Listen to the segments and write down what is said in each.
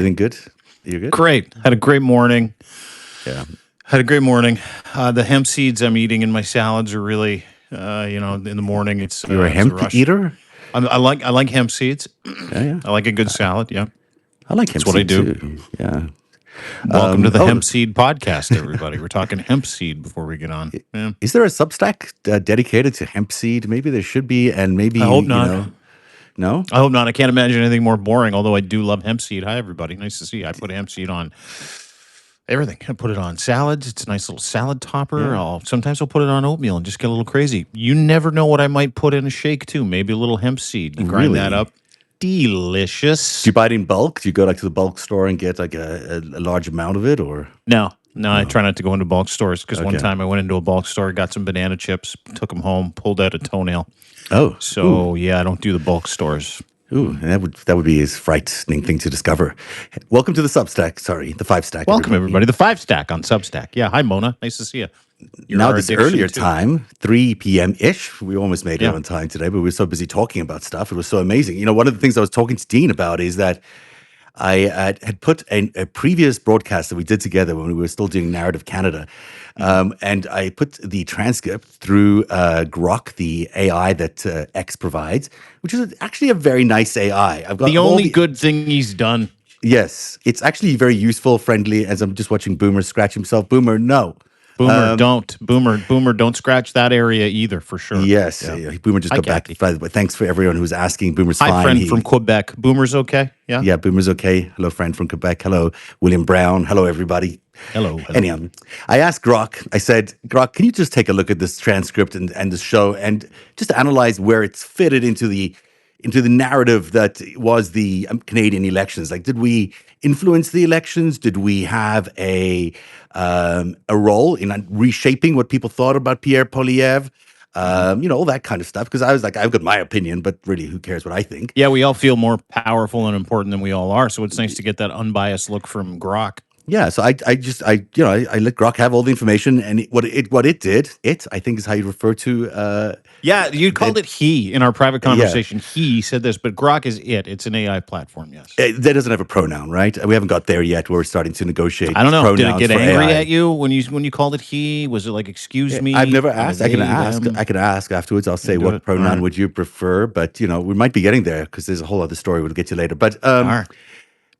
Everything good? You're good? Great. Had a great morning. Yeah. Had a great morning. The hemp seeds I'm eating in my salads are really, in the morning You're a it's a hemp rush. eater? I like hemp seeds. Yeah, yeah. I like a good salad. Yeah, I like that's hemp what I seed do. too. Yeah. Welcome to the Oh, Hemp Seed podcast, everybody. We're talking hemp seed before we get on. Yeah. is there a Substack dedicated to hemp seed? Maybe there should be, and maybe I hope not. no. I hope not. I can't imagine anything more boring. Although I do love hemp seed. Hi, everybody. Nice to see you. I put hemp seed on everything. I put it on salads. It's a nice little salad topper. Yeah. Sometimes I'll put it on oatmeal and just get a little crazy. You never know what I might put in a shake too. Maybe a little hemp seed. You grind that Really? up. Delicious. Do you buy it in bulk? Do you go like to the bulk store and get like a large amount of it, or No, I no? try not to go into bulk stores because one Okay. time I went into a bulk store, got some banana chips, took them home, pulled out a toenail. Oh, So yeah, I don't do the bulk stores. ooh, and that would be a frightening thing to discover. Welcome to the Substack. Sorry, the FiveStack. Welcome everybody. The FiveStack on Substack. Yeah, hi Mona. Nice to see you. You're Now our this addiction, earlier too. time, 3 p.m.-ish, we almost made it Yeah. on time today, but we were so busy talking about stuff. It was so amazing. You know, one of the things I was talking to Dean about is that I had put a previous broadcast that we did together when we were still doing Narrative Canada, and I put the transcript through Grok, the AI that X provides, which is actually a very nice AI. I've got The all only good thing he's done. Yes, it's actually very useful, friendly, as I'm just watching Boomer scratch himself. Boomer, no. Boomer, don't scratch that area either, for sure. Yes, Yeah. Boomer just Hi, got back. Kathy. By the way, thanks for everyone who's asking. Boomer's Hi, fine. friend from Quebec. Boomer's okay? Yeah? Yeah, Boomer's okay. Hello, friend from Quebec. Hello, William Brown. Hello, everybody. Hello. Anyhow, I asked Grok, I said, Grok, can you just take a look at this transcript and the show and just analyze where it's fitted into the narrative that was the Canadian elections? Like, did we influence the elections? Did we have a role in reshaping what people thought about Pierre Poilievre? All that kind of stuff. Because I was like, I've got my opinion, but really, who cares what I think? Yeah, we all feel more powerful and important than we all are. So it's nice to get that unbiased look from Grok. Yeah, so I let Grok have all the information, and what it did, I think is how you refer to. Yeah, you called it he in our private Yeah. conversation. He said this, but Grok is it. It's an AI platform, yes. That doesn't have a pronoun, right? We haven't got there yet. Where we're starting to negotiate. I don't know. Did it pronouns get for angry AI. at you when you called it he? Was it like, excuse me? I've never Kind of asked. I can they, ask. them? I can ask afterwards. I'll say, do what it. pronoun All right. would you prefer? But we might be getting there because there's a whole other story we'll get to later. But All right.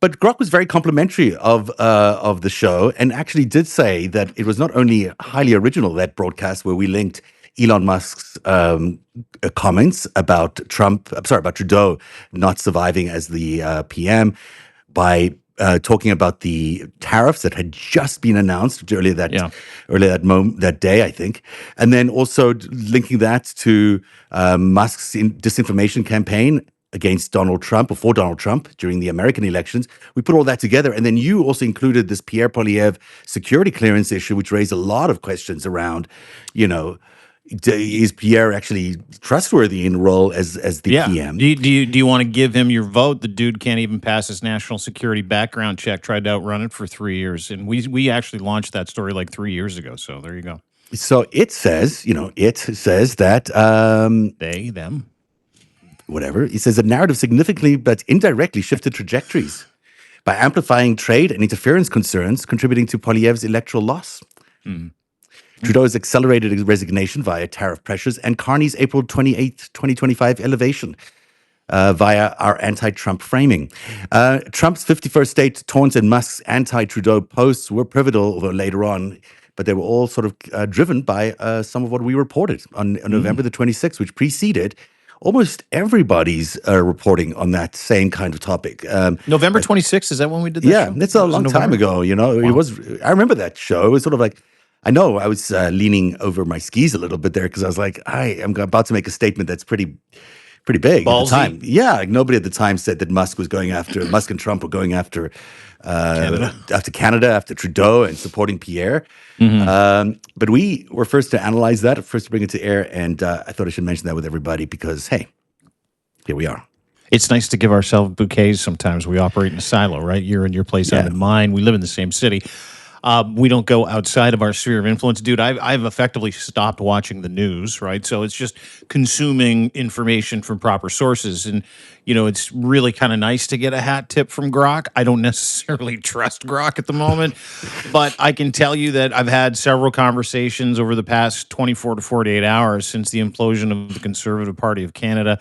But Grok was very complimentary of the show and actually did say that it was not only highly original, that broadcast where we linked Elon Musk's comments about Trudeau not surviving as the PM by talking about the tariffs that had just been announced earlier that day, I think, and then also linking that to Musk's disinformation campaign against Donald Trump or for Donald Trump during the American elections. We put all that together. And then you also included this Pierre Poilievre security clearance issue, which raised a lot of questions around, is Pierre actually trustworthy in role as the PM? Do you want to give him your vote? The dude can't even pass his national security background check, tried to outrun it for 3 years. And we actually launched that story like 3 years ago. So there you go. So it says that They, them. whatever. It says that narrative significantly but indirectly shifted trajectories by amplifying trade and interference concerns, contributing to Poilievre's electoral loss. Trudeau's accelerated resignation via tariff pressures and Carney's April 28, 2025 elevation via our anti-Trump framing. Trump's 51st state taunts and Musk's anti-Trudeau posts were pivotal, although later on, but they were all sort of driven by some of what we reported on November the 26th, which preceded almost everybody's reporting on that same kind of topic. November 26th, is that when we did that Yeah, show? that's a long time ago. It was. I remember that show. It was sort of like, I know I was leaning over my skis a little bit there because I was like, I am about to make a statement that's pretty big Ballsy. at the time. Yeah, like nobody at the time said that Musk and Trump were going after Canada, after Trudeau, and supporting Pierre. But we were first to analyze that, first to bring it to air, and I thought I should mention that with everybody because, hey, here we are. It's nice to give ourselves bouquets sometimes. We operate in a silo, right? You're in your place, I'm in mine. We live in the same city. We don't go outside of our sphere of influence, dude. I've effectively stopped watching the news, right? So it's just consuming information from proper sources, and it's really kind of nice to get a hat tip from Grok. I don't necessarily trust Grok at the moment, but I can tell you that I've had several conversations over the past 24 to 48 hours since the implosion of the Conservative Party of Canada,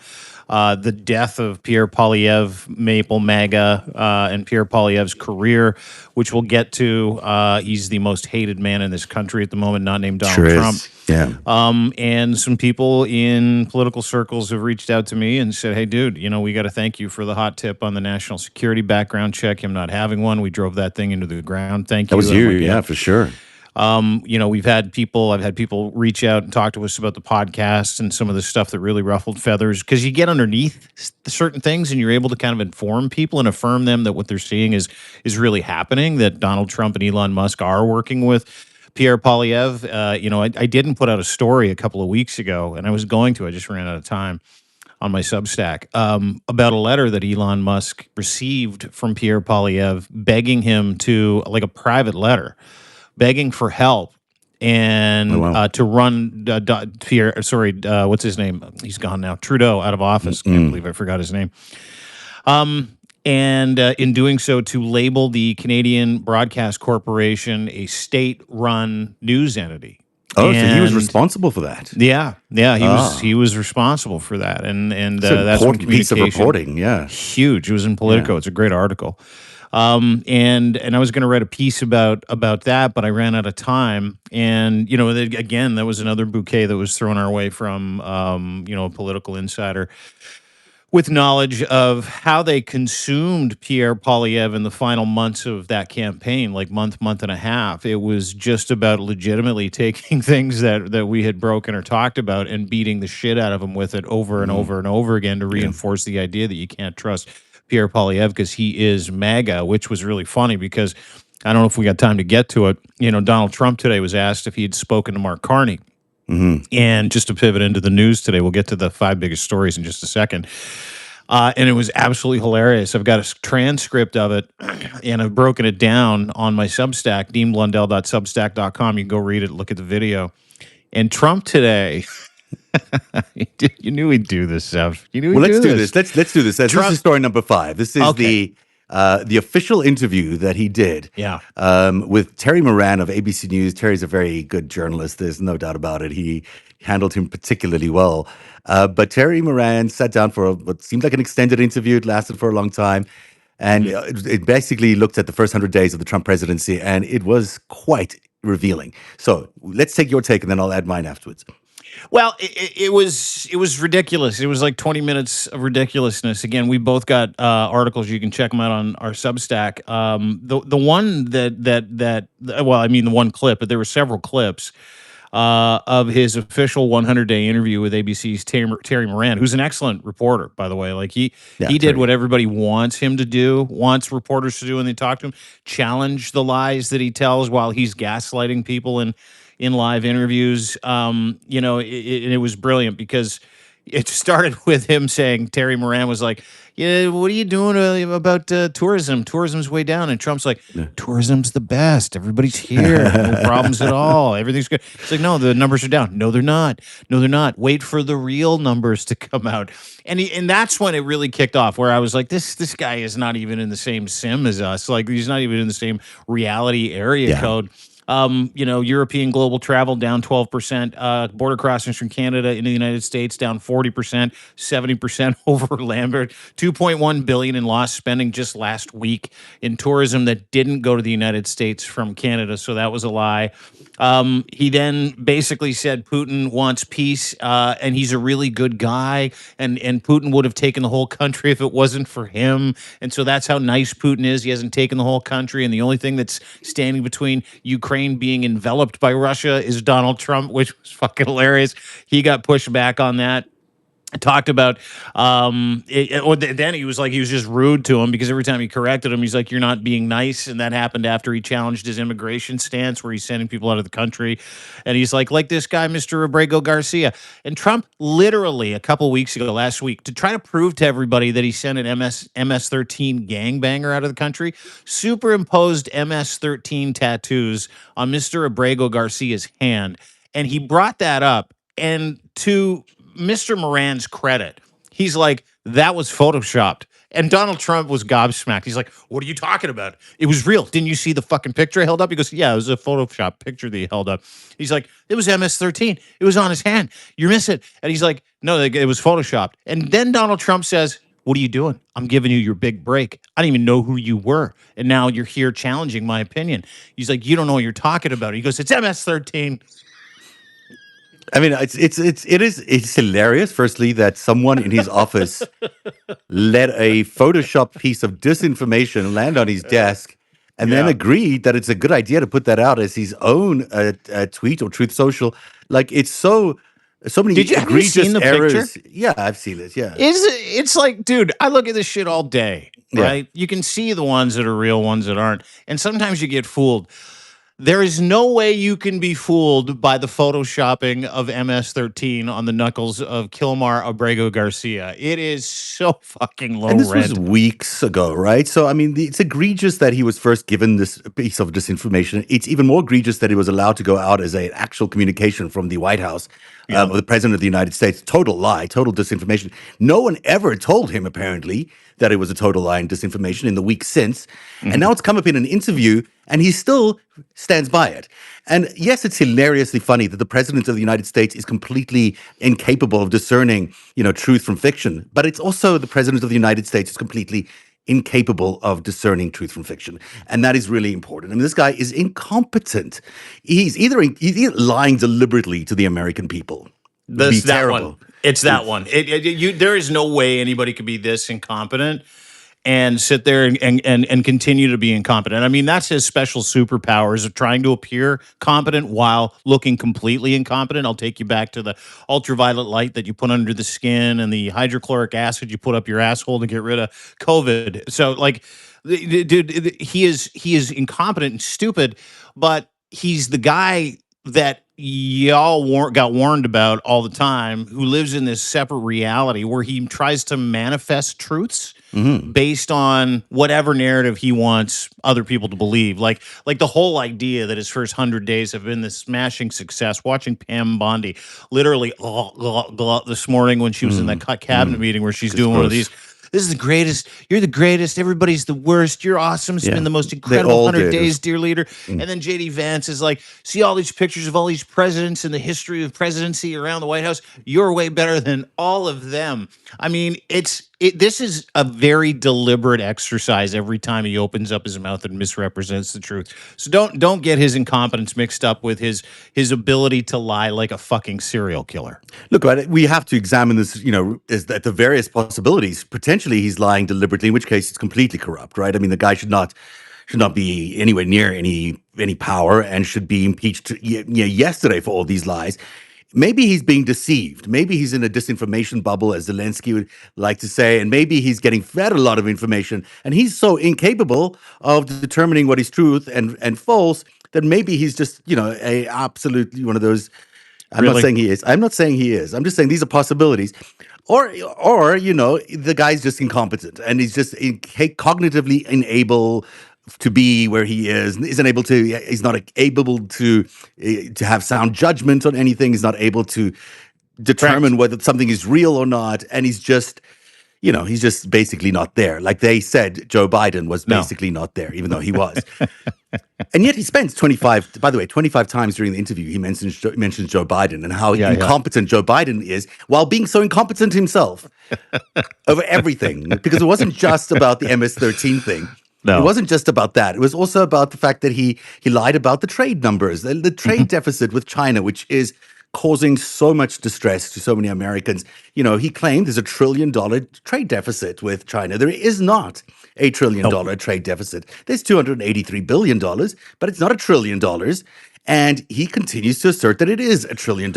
the death of Pierre Poilievre, Maple MAGA, and Pierre Poilievre's career, which we'll get to. He's the most hated man in this country at the moment, not named Sure Donald Trump. is. Yeah. And some people in political circles have reached out to me and said, "Hey, dude, we got to thank you for the hot tip on the national security background check. Him not having one, we drove that thing into the ground. Thank That you." was And I'm you. like, "Yeah." Yeah, for sure. I've had people reach out and talk to us about the podcast and some of the stuff that really ruffled feathers, because you get underneath certain things and you're able to kind of inform people and affirm them that what they're seeing is really happening, that Donald Trump and Elon Musk are working with Pierre Poilievre. I didn't put out a story a couple of weeks ago, and I just ran out of time on my Substack, about a letter that Elon Musk received from Pierre Poilievre begging him to, like, a private letter, begging for help Oh, and wow. to run Pierre, sorry, what's his name? He's gone now. Trudeau out of office. Can't believe I forgot his name. And in doing so, to label the Canadian Broadcast Corporation a state-run news entity. Oh, so he was And responsible for that. yeah, he Ah, was responsible for that, and it's an that's when important piece of communication reporting. Yeah. huge. It was in Yeah. Politico. It's a great article. And I was going to write a piece about that, but I ran out of time. And again, that was another bouquet that was thrown our way from a political insider with knowledge of how they consumed Pierre Poilievre in the final months of that campaign, like month and a half. It was just about legitimately taking things that we had broken or talked about and beating the shit out of him with it over and Mhm. over and over again to Yeah. reinforce the idea that you can't trust Pierre Poilievre because he is MAGA, which was really funny because I don't know if we got time to get to it. Donald Trump today was asked if he had spoken to Mark Carney. Hmm. And just to pivot into the news today, we'll get to the 5 biggest stories in just a second. And it was absolutely hilarious. I've got a transcript of it, and I've broken it down on my Substack, deanblundell.substack.com. You can go read it, look at the video. And Trump today, you knew he'd do this stuff. You knew Well, he'd let's do do this. this. Let's do this. This Trump, is story number 5. This is okay, the official interview that he did yeah. with Terry Moran of ABC News. Terry's a very good journalist. There's no doubt about it. He handled him particularly well. But Terry Moran sat down for what seemed like an extended interview. It lasted for a long time. And Mhm. it basically looked at the first 100 days of the Trump presidency, and it was quite revealing. So let's take your take, and then I'll add mine afterwards. Well, it was ridiculous. It was like 20 minutes of ridiculousness. Again, we both got articles. You can check them out on our Substack. The one well, I mean the one clip, but there were several clips of his official 100-day interview with ABC's Terry Moran, who's an excellent reporter, by the way. Like Yeah, he did Terry. what everybody wants him to do, wants reporters to do when they talk to him, challenge the lies that he tells while he's gaslighting people in live interviews. And it was brilliant because it started with him saying, Terry Moran was like, "Yeah, what are you doing about tourism? Tourism's way down." And Trump's like, Yeah. "Tourism's the best. Everybody's here. No problems at all. Everything's good." It's like, "No, the numbers are down." "No, they're not. No, they're not. Wait for the real numbers to come out." And that's when it really kicked off, where I was like, this guy is not even in the same sim as us. Like, he's not even in the same reality area Yeah. code. European global travel down 12%, border crossings from Canada into the United States down 40%, 70% over Lambert, 2.1 billion in lost spending just last week in tourism that didn't go to the United States from Canada. So that was a lie. He then basically said Putin wants peace, and he's a really good guy, and Putin would have taken the whole country if it wasn't for him. And so that's how nice Putin is. He hasn't taken the whole country, and the only thing that's standing between Ukraine being enveloped by Russia is Donald Trump, which was fucking hilarious. He got pushed back on that. talked about then he was like, he was just rude to him because every time he corrected him, he's like, you're not being nice. And that happened after he challenged his immigration stance where he's sending people out of the country. And he's like this guy, Mr. Abrego Garcia. And Trump literally a couple weeks ago, last week, to try to prove to everybody that he sent an MS-13 gangbanger out of the country, superimposed MS-13 tattoos on Mr. Abrego Garcia's hand. And he brought that up, and to Mr. Moran's credit, he's like, that was photoshopped. And Donald Trump was gobsmacked. He's like, what are you talking about? It was real. Didn't you see the fucking picture I held up? He goes, yeah, it was a Photoshop picture that he held up. He's like, it was MS-13. It was on his hand. You miss it. And he's like, no, it was photoshopped. And then Donald Trump says, what are you doing? I'm giving you your big break. I didn't even know who you were. And now you're here challenging my opinion. He's like, you don't know what you're talking about. He goes, it's MS-13. I mean, it's hilarious. Firstly, that someone in his office let a Photoshop piece of disinformation land on his desk, and then Yeah. agreed that it's a good idea to put that out as his own tweet or Truth Social. Like it's so many Have you seen egregious the picture? errors. Yeah, I've seen it. Yeah, It's like, dude, I look at this shit all day, yeah. right? You can see the ones that are real, ones that aren't. And sometimes you get fooled. There is no way you can be fooled by the photoshopping of MS-13 on the knuckles of Kilmar Abrego Garcia. It is so fucking low And this was rent. weeks ago, right? So, I mean, it's egregious that he was first given this piece of disinformation. It's even more egregious that it was allowed to go out as an actual communication from the White House, Yeah. of the president of the United States. Total lie, total disinformation. No one ever told him, apparently, that it was a total lie and disinformation in the week since. And now it's come up in an interview, and he still stands by it. And yes, it's hilariously funny that the president of the United States is completely incapable of discerning, truth from fiction. But it's also the president of the United States is completely incapable of discerning truth from fiction. And that is really important. I mean, this guy is incompetent. He's either lying deliberately to the American people. Would be That's that terrible. one. It's that one. There is no way anybody could be this incompetent and sit there and continue to be incompetent. I mean, that's his special superpowers of trying to appear competent while looking completely incompetent. I'll take you back to the ultraviolet light that you put under the skin and the hydrochloric acid you put up your asshole to get rid of COVID. So, like, dude, he is incompetent and stupid, but he's the guy that y'all got warned about all the time, who lives in this separate reality where he tries to manifest truths Mhm. based on whatever narrative he wants other people to believe. Like the whole idea that his first 100 days have been this smashing success. Watching Pam Bondi literally this morning when she was in that cabinet meeting where she's It's doing one of gross. these. This is the greatest. You're the greatest. Everybody's the worst. You're awesome. It's Yeah. been the most They incredible all 100 did. days, dear leader. And then JD Vance is like, see all these pictures of all these presidents and the history of presidency around the White House. You're way better than all of them. I mean, this is a very deliberate exercise every time he opens up his mouth and misrepresents the truth. So don't get his incompetence mixed up with his ability to lie like a fucking serial killer. Look, right, we have to examine this, is that the various possibilities. Potentially, he's lying deliberately, in which case it's completely corrupt, right? I mean, the guy should not be anywhere near any power and should be impeached yesterday for all these lies. Maybe he's being deceived. Maybe he's in a disinformation bubble, as Zelensky would like to say, and maybe he's getting fed a lot of information, and he's so incapable of determining what is truth and false that maybe he's just, a absolutely one of those. I'm not Really? saying he is. I'm not saying he is. I'm just saying these are possibilities. Or the guy's just incompetent and he's just cognitively unable to be where he is. He's not able to have sound judgment on anything. He's not able to determine whether something is real or not. And he's just basically not there. Like they said, Joe Biden was No. basically not there, even though he was. And yet he spends 25 times during the interview, he mentions Joe Biden and how Yeah. incompetent Joe Biden is while being so incompetent himself over everything. Because it wasn't just about the MS-13 thing. No. It wasn't just about that. It was also about the fact that he lied about the trade numbers, the trade deficit with China, which is causing so much distress to so many Americans. He claimed there's $1 trillion trade deficit with China. There is not $1 trillion trade deficit. There's $283 billion, but it's not $1 trillion. And he continues to assert that it is $1 trillion.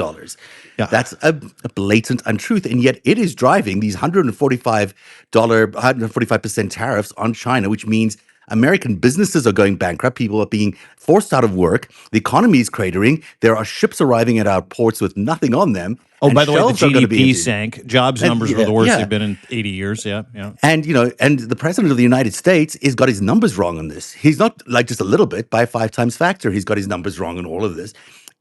Yeah. That's a blatant untruth. And yet it is driving these $145% tariffs on China, which means American businesses are going bankrupt. People are being forced out of work. The economy is cratering. There are ships arriving at our ports with nothing on them. Oh, And by the way, the shelves are going to be GDP empty. sank. Jobs And numbers were yeah, the worst yeah. they've been in 80 years. Yeah, yeah. And and the president of the United States has got his numbers wrong on this. He's not like just a little bit by a 5 times factor. He's got his numbers wrong on all of this,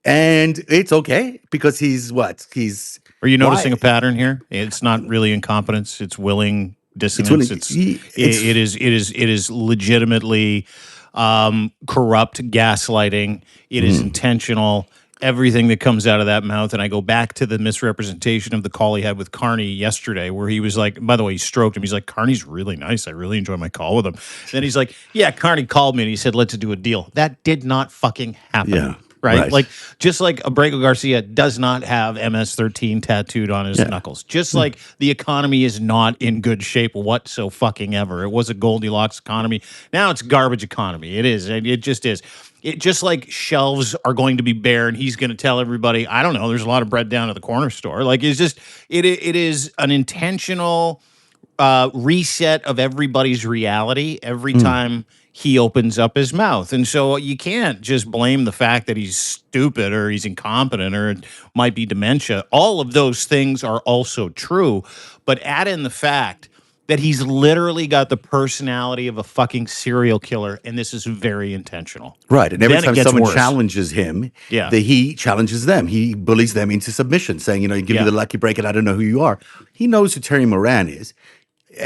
and it's okay because he's what he's Are you noticing why a pattern here? It's not really incompetence; it's willing it's when dissonance. it's It is legitimately corrupt gaslighting. It is intentional. Everything that comes out of that mouth, and I go back to the misrepresentation of the call he had with Carney yesterday, where he was like, by the way, he stroked him. He's like, Carney's really nice. I really enjoy my call with him. Then he's like, yeah, Carney called me and he said, let's do a deal. That did not fucking happen. yeah Right? right Like, just like Abrego Garcia does not have MS-13 tattooed on his yeah knuckles. Just like the economy is not in good shape whatsoever. It was a Goldilocks economy. Now it's garbage economy. It is. It just is. It just like shelves are going to be bare, and he's going to tell everybody, I don't know, there's a lot of bread down at the corner store. Like, it's just, it is an intentional reset of everybody's reality every Mm. time he opens up his mouth. And so you can't just blame the fact that he's stupid or he's incompetent or it might be dementia. All of those things are also true, but add in the fact that he's literally got the personality of a fucking serial killer, and this is very intentional. Right, and every Then it time gets someone worse. challenges him, Yeah. he challenges them. He bullies them into submission, saying, "You give me Yeah. the lucky break, and I don't know who you are." He knows who Terry Moran is.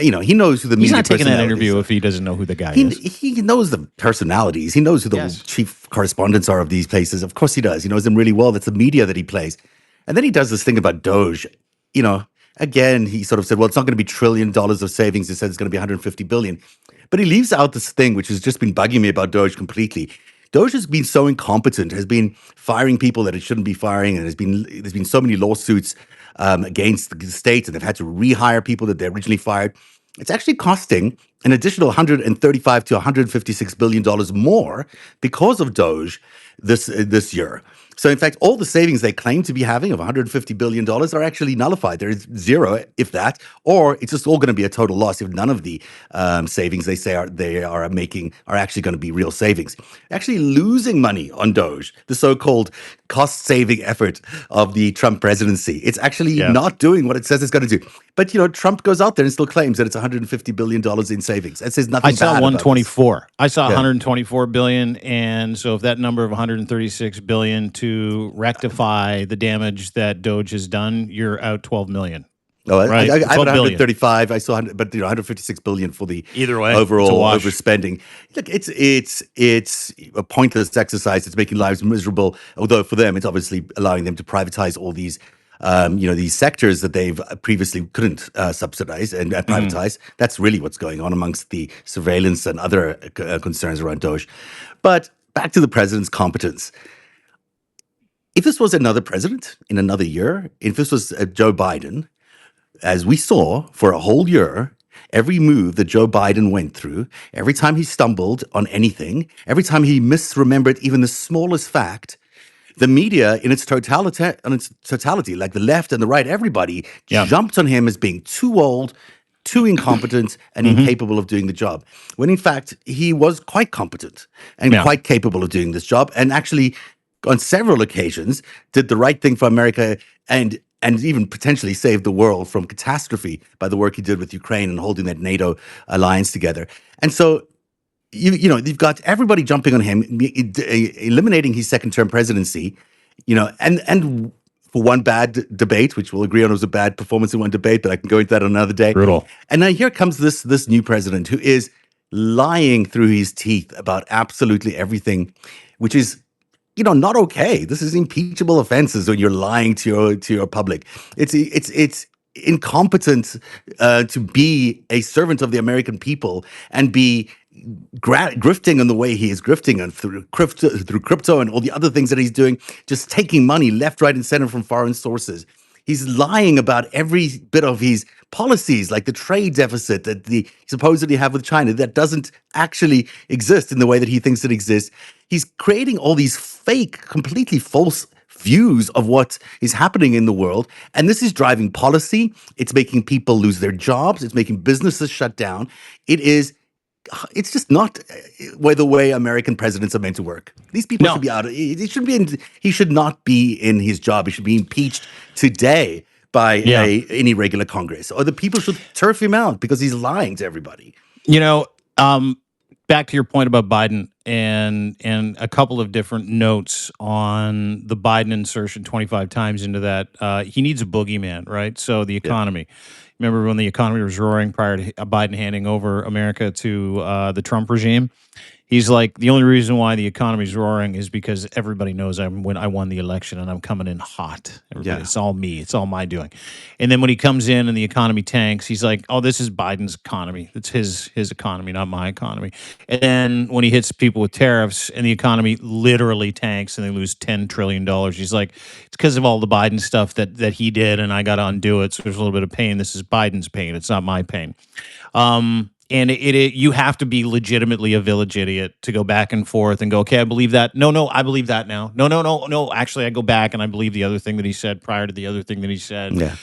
He knows who the He's media not taking that personalities interview are. if he doesn't know who the guy He is. he knows the personalities. He knows who the Yes. chief correspondents are of these places. Of course, he does. He knows them really well. That's the media that he plays. And then he does this thing about Doge. You know, Again, he sort of said, "Well, it's not going to be $1 trillion of savings." He said it's going to be 150 billion. But he leaves out this thing which has just been bugging me about Doge completely. Doge has been so incompetent, has been firing people that it shouldn't be firing, and there's been so many lawsuits against the state, and they've had to rehire people that they originally fired. It's actually costing an additional 135 to 156 billion dollars more because of Doge this year. So, in fact, all the savings they claim to be having of $150 billion are actually nullified. There is zero, if that, or it's just all going to be a total loss if none of the savings they say they are making are actually going to be real savings. Actually losing money on Doge, the so-called cost-saving effort of the Trump presidency. It's actually Yeah. not doing what it says it's going to do. But, Trump goes out there and still claims that it's $150 billion in savings. It says nothing I saw bad about this. 124. I saw Yeah. 124 billion, and so if that number of 136 billion to rectify the damage that Doge has done, you're out 12 million. Oh, Right, I have 12 billion. 135. I saw, 100, but 156 billion for the Either way, it's a overall wash. overspending. Look, it's a pointless exercise. It's making lives miserable. Although for them, it's obviously allowing them to privatize all these, these sectors that they've previously couldn't subsidize and privatize. That's really what's going on amongst the surveillance and other concerns around Doge. But back to the president's competence. If this was another president in another year, if this was Joe Biden, as we saw for a whole year, every move that Joe Biden went through, every time he stumbled on anything, every time he misremembered even the smallest fact, the media in its totality, like the left and the right, everybody Yeah. jumped on him as being too old, too incompetent, and incapable of doing the job. When in fact, he was quite competent and Yeah. quite capable of doing this job, and actually, on several occasions, did the right thing for America and even potentially saved the world from catastrophe by the work he did with Ukraine and holding that NATO alliance together. And so you've got everybody jumping on him, eliminating his second term presidency, and for one bad debate, which we'll agree on was a bad performance in one debate, but I can go into that on another day. Brutal. And now here comes this new president who is lying through his teeth about absolutely everything, which is not okay. This is impeachable offenses when you're lying to your public. It's incompetent to be a servant of the American people and be grifting in the way he is grifting and through crypto and all the other things that he's doing, just taking money left, right, and center from foreign sources. He's lying about every bit of his policies, like the trade deficit that they supposedly have with China that doesn't actually exist in the way that he thinks it exists. He's creating all these fake, completely false views of what is happening in the world. And this is driving policy. It's making people lose their jobs. It's making businesses shut down. It's just not the way American presidents are meant to work. These people should No, be out. He should be. He should not be in his job. He should be impeached today by yeah. any regular Congress, or the people should turf him out because he's lying to everybody. You know, back to your point about Biden and a couple of different notes on the Biden insertion 25 times into that. He needs a boogeyman, right? So the Yeah, economy. Remember when the economy was roaring prior to Biden handing over America to the Trump regime? He's like, the only reason why the economy's roaring is because everybody knows I won the election and I'm coming in hot. Everybody, yeah, it's all me. It's all my doing. And then when he comes in and the economy tanks, he's like, oh, this is Biden's economy. It's his economy, not my economy. And then when he hits people with tariffs and the economy literally tanks and they lose $10 trillion, he's like, it's because of all the Biden stuff that he did and I got to undo it. So there's a little bit of pain. This is Biden's pain. It's not my pain. And you have to be legitimately a village idiot to go back and forth and go, okay, I believe that. No, I believe that now. No. Actually, I go back and I believe the other thing that he said prior to the other thing that he said. yeah.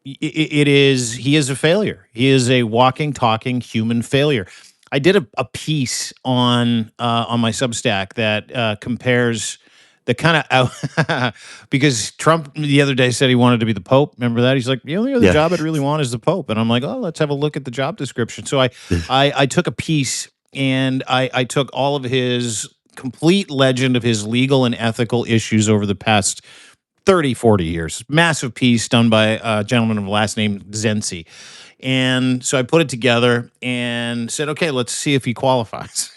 He is a failure. He is a walking, talking human failure. I did a piece on my Substack that compares the kind of because Trump the other day said he wanted to be the Pope. Remember that? He's like, the only other Yeah. job I'd really want is the Pope. And I'm like, oh, let's have a look at the job description. So I took a piece and I took all of his complete legend of his legal and ethical issues over the past 30, 40 years. Massive piece done by a gentleman of the last name Zensi. And so I put it together and said, okay, let's see if he qualifies.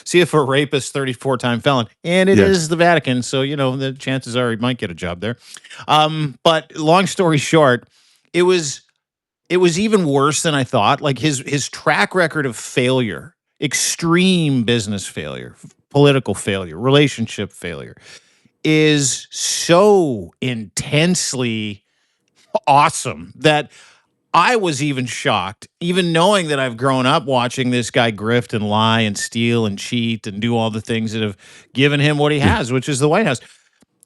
See if a rapist, 34-time felon. And it Yeah. is the Vatican. So, the chances are he might get a job there. But long story short, it was even worse than I thought. Like his track record of failure, extreme business failure, political failure, relationship failure, is so intensely awesome that I was even shocked, even knowing that I've grown up watching this guy grift and lie and steal and cheat and do all the things that have given him what he has, which is the White House.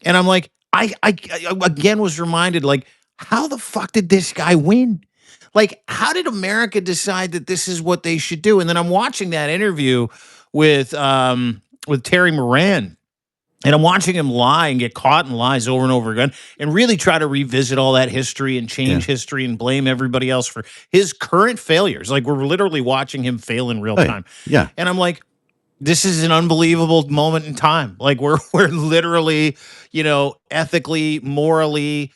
And I'm like, I again was reminded, like, how the fuck did this guy win? Like, how did America decide that this is what they should do? And then I'm watching that interview with Terry Moran. And I'm watching him lie and get caught in lies over and over again and really try to revisit all that history and Yeah. change history and blame everybody else for his current failures. Like, we're literally watching him fail in real Oh, time. yeah. And I'm like, this is an unbelievable moment in time. Like, we're literally, ethically, morally,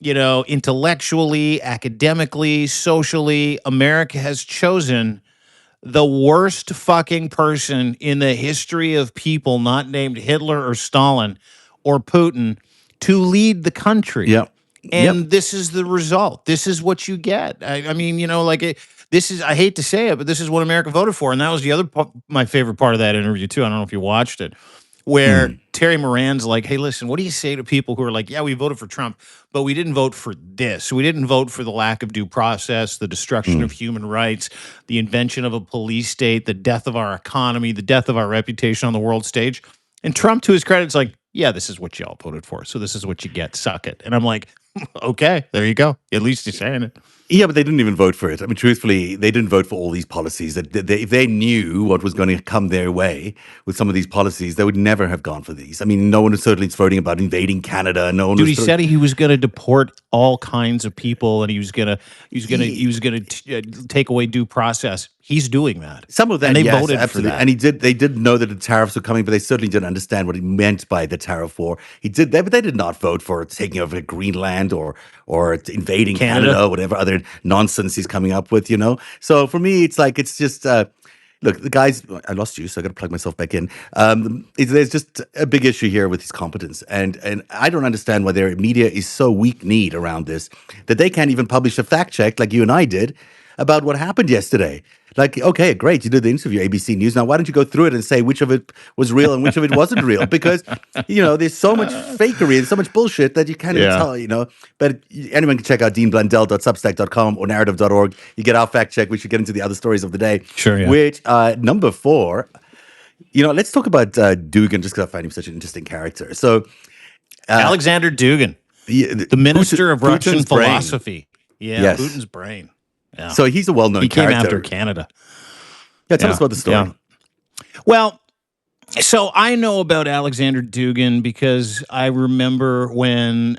intellectually, academically, socially, America has chosen the worst fucking person in the history of people not named Hitler or Stalin or Putin to lead the country. Yeah. And this is the result. This is what you get. I mean, this is, I hate to say it, but this is what America voted for. And that was the other my favorite part of that interview too. I don't know if you watched it, where Terry Moran's like, hey, listen, what do you say to people who are like, yeah, we voted for Trump, but we didn't vote for this. We didn't vote for the lack of due process, the destruction of human rights, the invention of a police state, the death of our economy, the death of our reputation on the world stage. And Trump, to his credit, is like, yeah, this is what y'all voted for. So this is what you get. Suck it. And I'm like, okay, there you go. At least he's saying it. Yeah, but they didn't even vote for it. I mean, truthfully, they didn't vote for all these policies. If they knew what was going to come their way with some of these policies, they would never have gone for these. I mean, no one was certainly voting about invading Canada. No one Dude, was. he said he was going to deport all kinds of people, and he was going to take away due process. He's doing that. Some of that, and they yes, voted absolutely. for that. And they did know that the tariffs were coming, but they certainly didn't understand what he meant by the tariff war. He did that, but they did not vote for taking over Greenland or invading Canada or whatever other nonsense he's coming up with, So for me, it's like, it's just, look, the guys, I lost you, so I got to plug myself back in. There's just a big issue here with his competence. And I don't understand why their media is so weak-kneed around this, that they can't even publish a fact check like you and I did about what happened yesterday. Like, okay, great, you did the interview, ABC News. Now, why don't you go through it and say which of it was real and which of it wasn't real? Because, there's so much fakery and so much bullshit that you can't even Yeah. tell. But anyone can check out deanblundell.substack.com or narrative.org. You get our fact check. We should get into the other stories of the day. Sure, yeah. Which, number 4, let's talk about Dugin, just because I find him such an interesting character. So, Alexander Dugin, the minister of Russian Putin's brain. philosophy. Yeah, Yes. Putin's brain. Yeah. So he's a well-known He came character. after Canada. Yeah, tell us about the story. Yeah. Well, so I know about Alexander Dugin because I remember when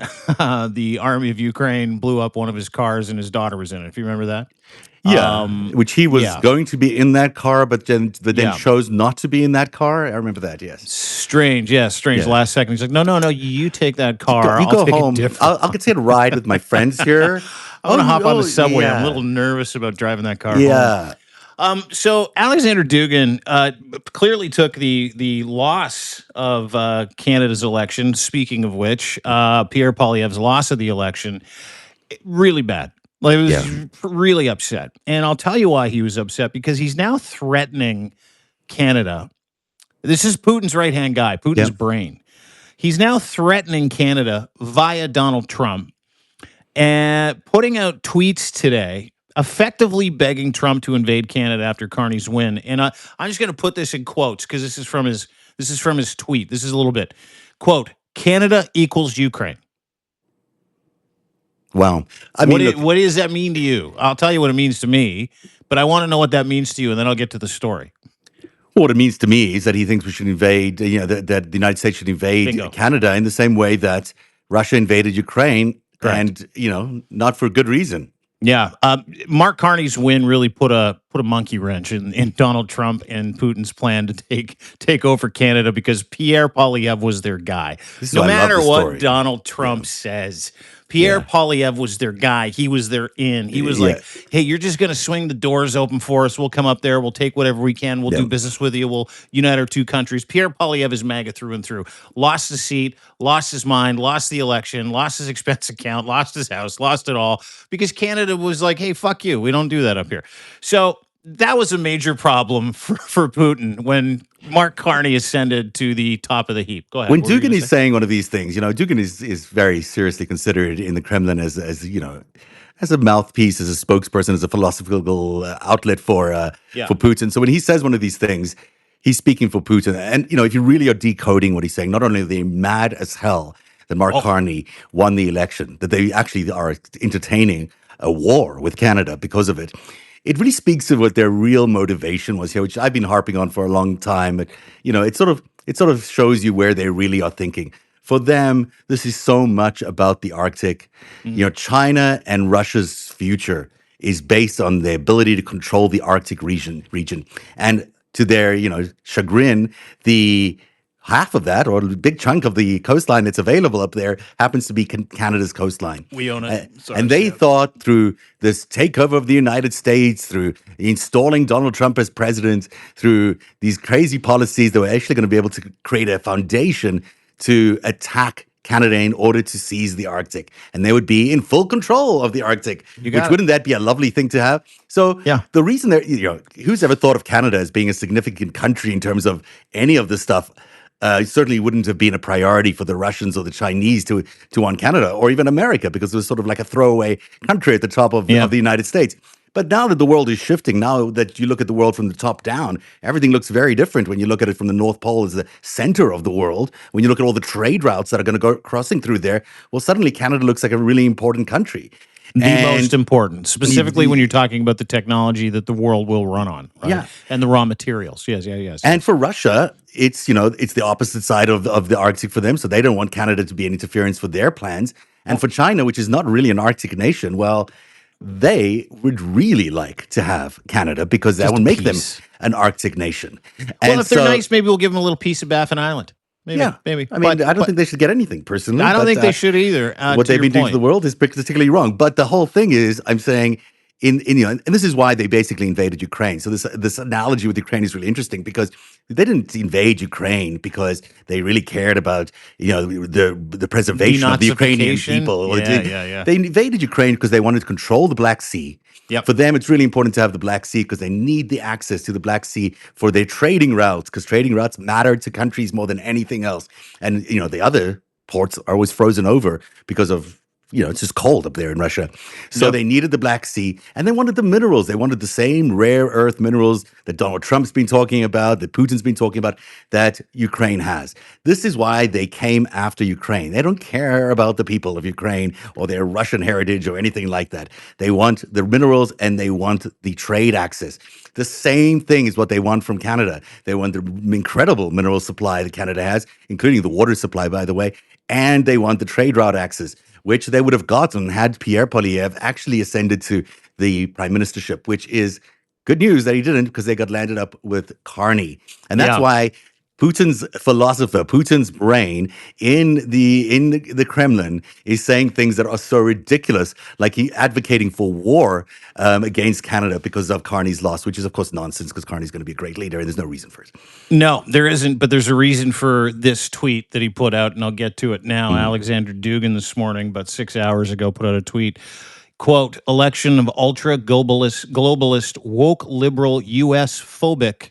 the army of Ukraine blew up one of his cars and his daughter was in it. If you remember that. Yeah, which he was yeah. going to be in that car, but then Yeah. chose not to be in that car. I remember that. Yes, Strange. Yeah, strange. Yeah. Last second, he's like, no, you take that car. you I'll go take home. A different. I'll get to ride with my friends here. I'm gonna hop on the subway. Yeah. I'm a little nervous about driving that car home. Yeah, So Alexander Dugin clearly took the loss of Canada's election. Speaking of which, Pierre Poilievre's loss of the election, really bad. Like, he was really upset. And I'll tell you why he was upset, because he's now threatening Canada. This is Putin's right-hand guy, Putin's brain. He's now threatening Canada via Donald Trump and putting out tweets today, effectively begging Trump to invade Canada after Carney's win. And I'm just going to put this in quotes because this is from his tweet. This is a little bit. Quote, Canada equals Ukraine. wow. What does that mean to you? I'll tell you what it means to me, but I want to know what that means to you, and then I'll get to the story. What it means to me is that he thinks we should invade. That the United States should invade Bingo. Canada in the same way that Russia invaded Ukraine, Correct. and not for good reason. Yeah, Mark Carney's win really put a monkey wrench in Donald Trump and Putin's plan to take over Canada, because Pierre Poilievre was their guy. No matter what Donald Trump says, Pierre Poilievre was their guy. He was their in. He was like, hey, you're just going to swing the doors open for us. We'll come up there. We'll take whatever we can. We'll do business with you. We'll unite our two countries. Pierre Poilievre is MAGA through and through. Lost the seat, lost his mind, lost the election, lost his expense account, lost his house, lost it all, because Canada was like, hey, fuck you. We don't do that up here. So that was a major problem for Putin when Mark Carney ascended to the top of the heap. Go ahead. When Dugin is saying one of these things, Dugin is very seriously considered in the Kremlin as a mouthpiece, as a spokesperson, as a philosophical outlet for Putin. So when he says one of these things, he's speaking for Putin. And if you really are decoding what he's saying, not only are they mad as hell that Mark Carney won the election, that they actually are entertaining a war with Canada because of it. It really speaks to what their real motivation was here, which I've been harping on for a long time. But it sort of shows you where they really are thinking. For them, this is so much about the Arctic. China and Russia's future is based on the ability to control the Arctic region, and to their chagrin, the half of that, or a big chunk of the coastline that's available up there, happens to be Canada's coastline. We own it. And they thought through this takeover of the United States, through installing Donald Trump as president, through these crazy policies, they were actually going to be able to create a foundation to attack Canada in order to seize the Arctic. And they would be in full control of the Arctic, wouldn't that be a lovely thing to have? So the reason who's ever thought of Canada as being a significant country in terms of any of this stuff, certainly wouldn't have been a priority for the Russians or the Chinese to want Canada, or even America, because it was sort of like a throwaway country at the top of the United States. But now that the world is shifting, now that you look at the world from the top down, everything looks very different when you look at it from the North Pole as the center of the world. When you look at all the trade routes that are going to go crossing through there, well, suddenly Canada looks like a really important country. The most important, specifically when you're talking about the technology that the world will run on, right? And the raw materials. Yes. And for Russia, it's the opposite side of the Arctic for them, so they don't want Canada to be an interference for their plans. And for China, which is not really an Arctic nation, well, they would really like to have Canada because that would make them an Arctic nation. Well, if they're nice, maybe we'll give them a little piece of Baffin Island. Maybe. I mean, I don't think they should get anything personally. I don't think they should either. What they've been doing to the world is particularly wrong. But the whole thing is, I'm saying, and this is why they basically invaded Ukraine. So this analogy with Ukraine is really interesting because they didn't invade Ukraine because they really cared about the preservation of the Ukrainian Denazification. people. Yeah, yeah, yeah. They invaded Ukraine because they wanted to control the Black Sea. Yep. For them, it's really important to have the Black Sea because they need the access to the Black Sea for their trading routes, because trading routes matter to countries more than anything else. And the other ports are always frozen over because of it's just cold up there in Russia. So Yep. they needed the Black Sea, and they wanted the minerals. They wanted the same rare earth minerals that Donald Trump's been talking about, that Putin's been talking about, that Ukraine has. This is why they came after Ukraine. They don't care about the people of Ukraine or their Russian heritage or anything like that. They want the minerals and they want the trade access. The same thing is what they want from Canada. They want the incredible mineral supply that Canada has, including the water supply, by the way, and they want the trade route access, which they would have gotten had Pierre Poilievre actually ascended to the prime ministership, which is good news that he didn't, because they got landed up with Carney. And that's Yeah. why Putin's philosopher, Putin's brain in the Kremlin is saying things that are so ridiculous, like he advocating for war against Canada because of Carney's loss, which is of course nonsense, because Carney's going to be a great leader and there's no reason for it. No, there isn't, but there's a reason for this tweet that he put out, and I'll get to it now. Alexander Dugin this morning, about 6 hours ago, put out a tweet. Quote, election of ultra globalist, woke liberal US phobic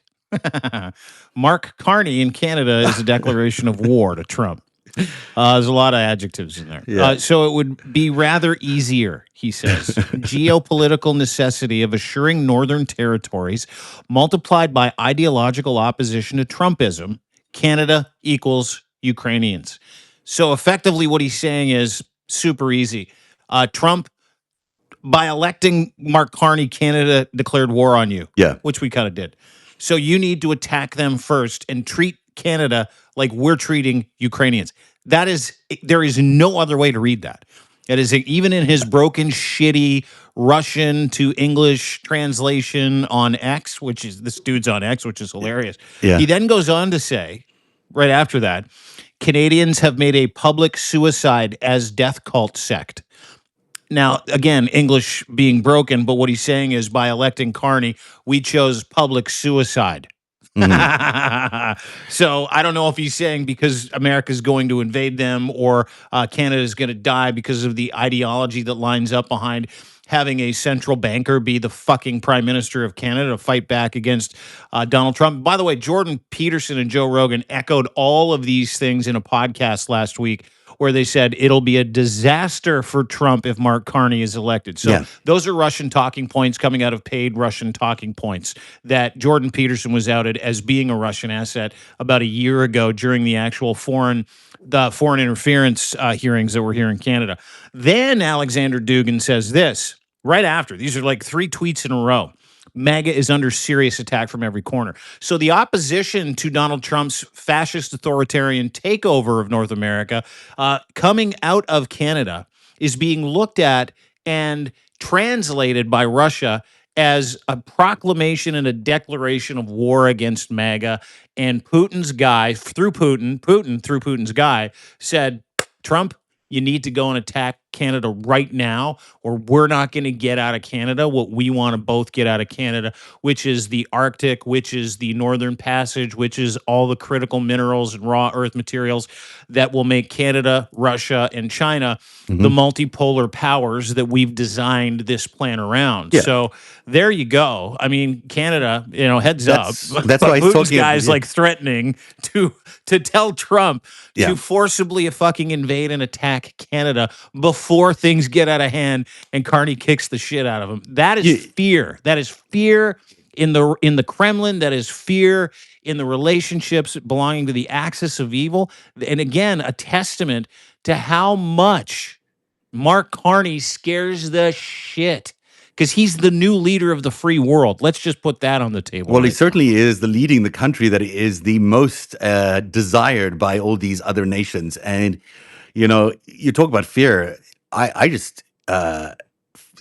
Mark Carney in Canada is a declaration of war to Trump. There's a lot of adjectives in there. Yeah. So it would be rather easier, he says. Geopolitical necessity of assuring northern territories multiplied by ideological opposition to Trumpism. Canada equals Ukrainians. So effectively what he's saying is super easy. Trump, by electing Mark Carney, Canada declared war on you. Yeah. Which we kind of did. So you need to attack them first and treat Canada like we're treating Ukrainians. There is no other way to read that. It is, even in his broken, shitty Russian to English translation on X, which is, this dude's on X, which is hilarious. Yeah. He then goes on to say, right after that, Canadians have made a public suicide as death cult sect. Now, again, English being broken, but what he's saying is, by electing Carney, we chose public suicide. So I don't know if he's saying because America's going to invade them, or Canada's going to die because of the ideology that lines up behind having a central banker be the fucking prime minister of Canada to fight back against Donald Trump. By the way, Jordan Peterson and Joe Rogan echoed all of these things in a podcast last week, where they said it'll be a disaster for Trump if Mark Carney is elected. So those are Russian talking points coming out of paid Russian talking points that Jordan Peterson was outed as being a Russian asset about a year ago during the actual foreign interference hearings that were here in Canada. Then Alexander Dugin says this right after. These are like 3 tweets in a row. MAGA is under serious attack from every corner. So the opposition to Donald Trump's fascist authoritarian takeover of North America coming out of Canada is being looked at and translated by Russia as a proclamation and a declaration of war against MAGA. And Putin's guy, Putin through Putin's guy, said, Trump, you need to go and attack Canada right now, or we're not going to get out of Canada what we want to both get out of Canada, which is the Arctic, which is the Northern Passage, which is all the critical minerals and raw earth materials that will make Canada, Russia, and China the multipolar powers that we've designed this plan around. Yeah. So there you go. I mean, Canada, heads up. That's why he's Putin's talking. guys like threatening to tell Trump Yeah. to forcibly fucking invade and attack Canada before things get out of hand and Carney kicks the shit out of him. That is fear. That is fear in the Kremlin. That is fear in the relationships belonging to the axis of evil. And again, a testament to how much Mark Carney scares the shit, because he's the new leader of the free world. Let's just put that on the table. Well, he certainly is leading the country that is the most desired by all these other nations. And, you talk about fear. I just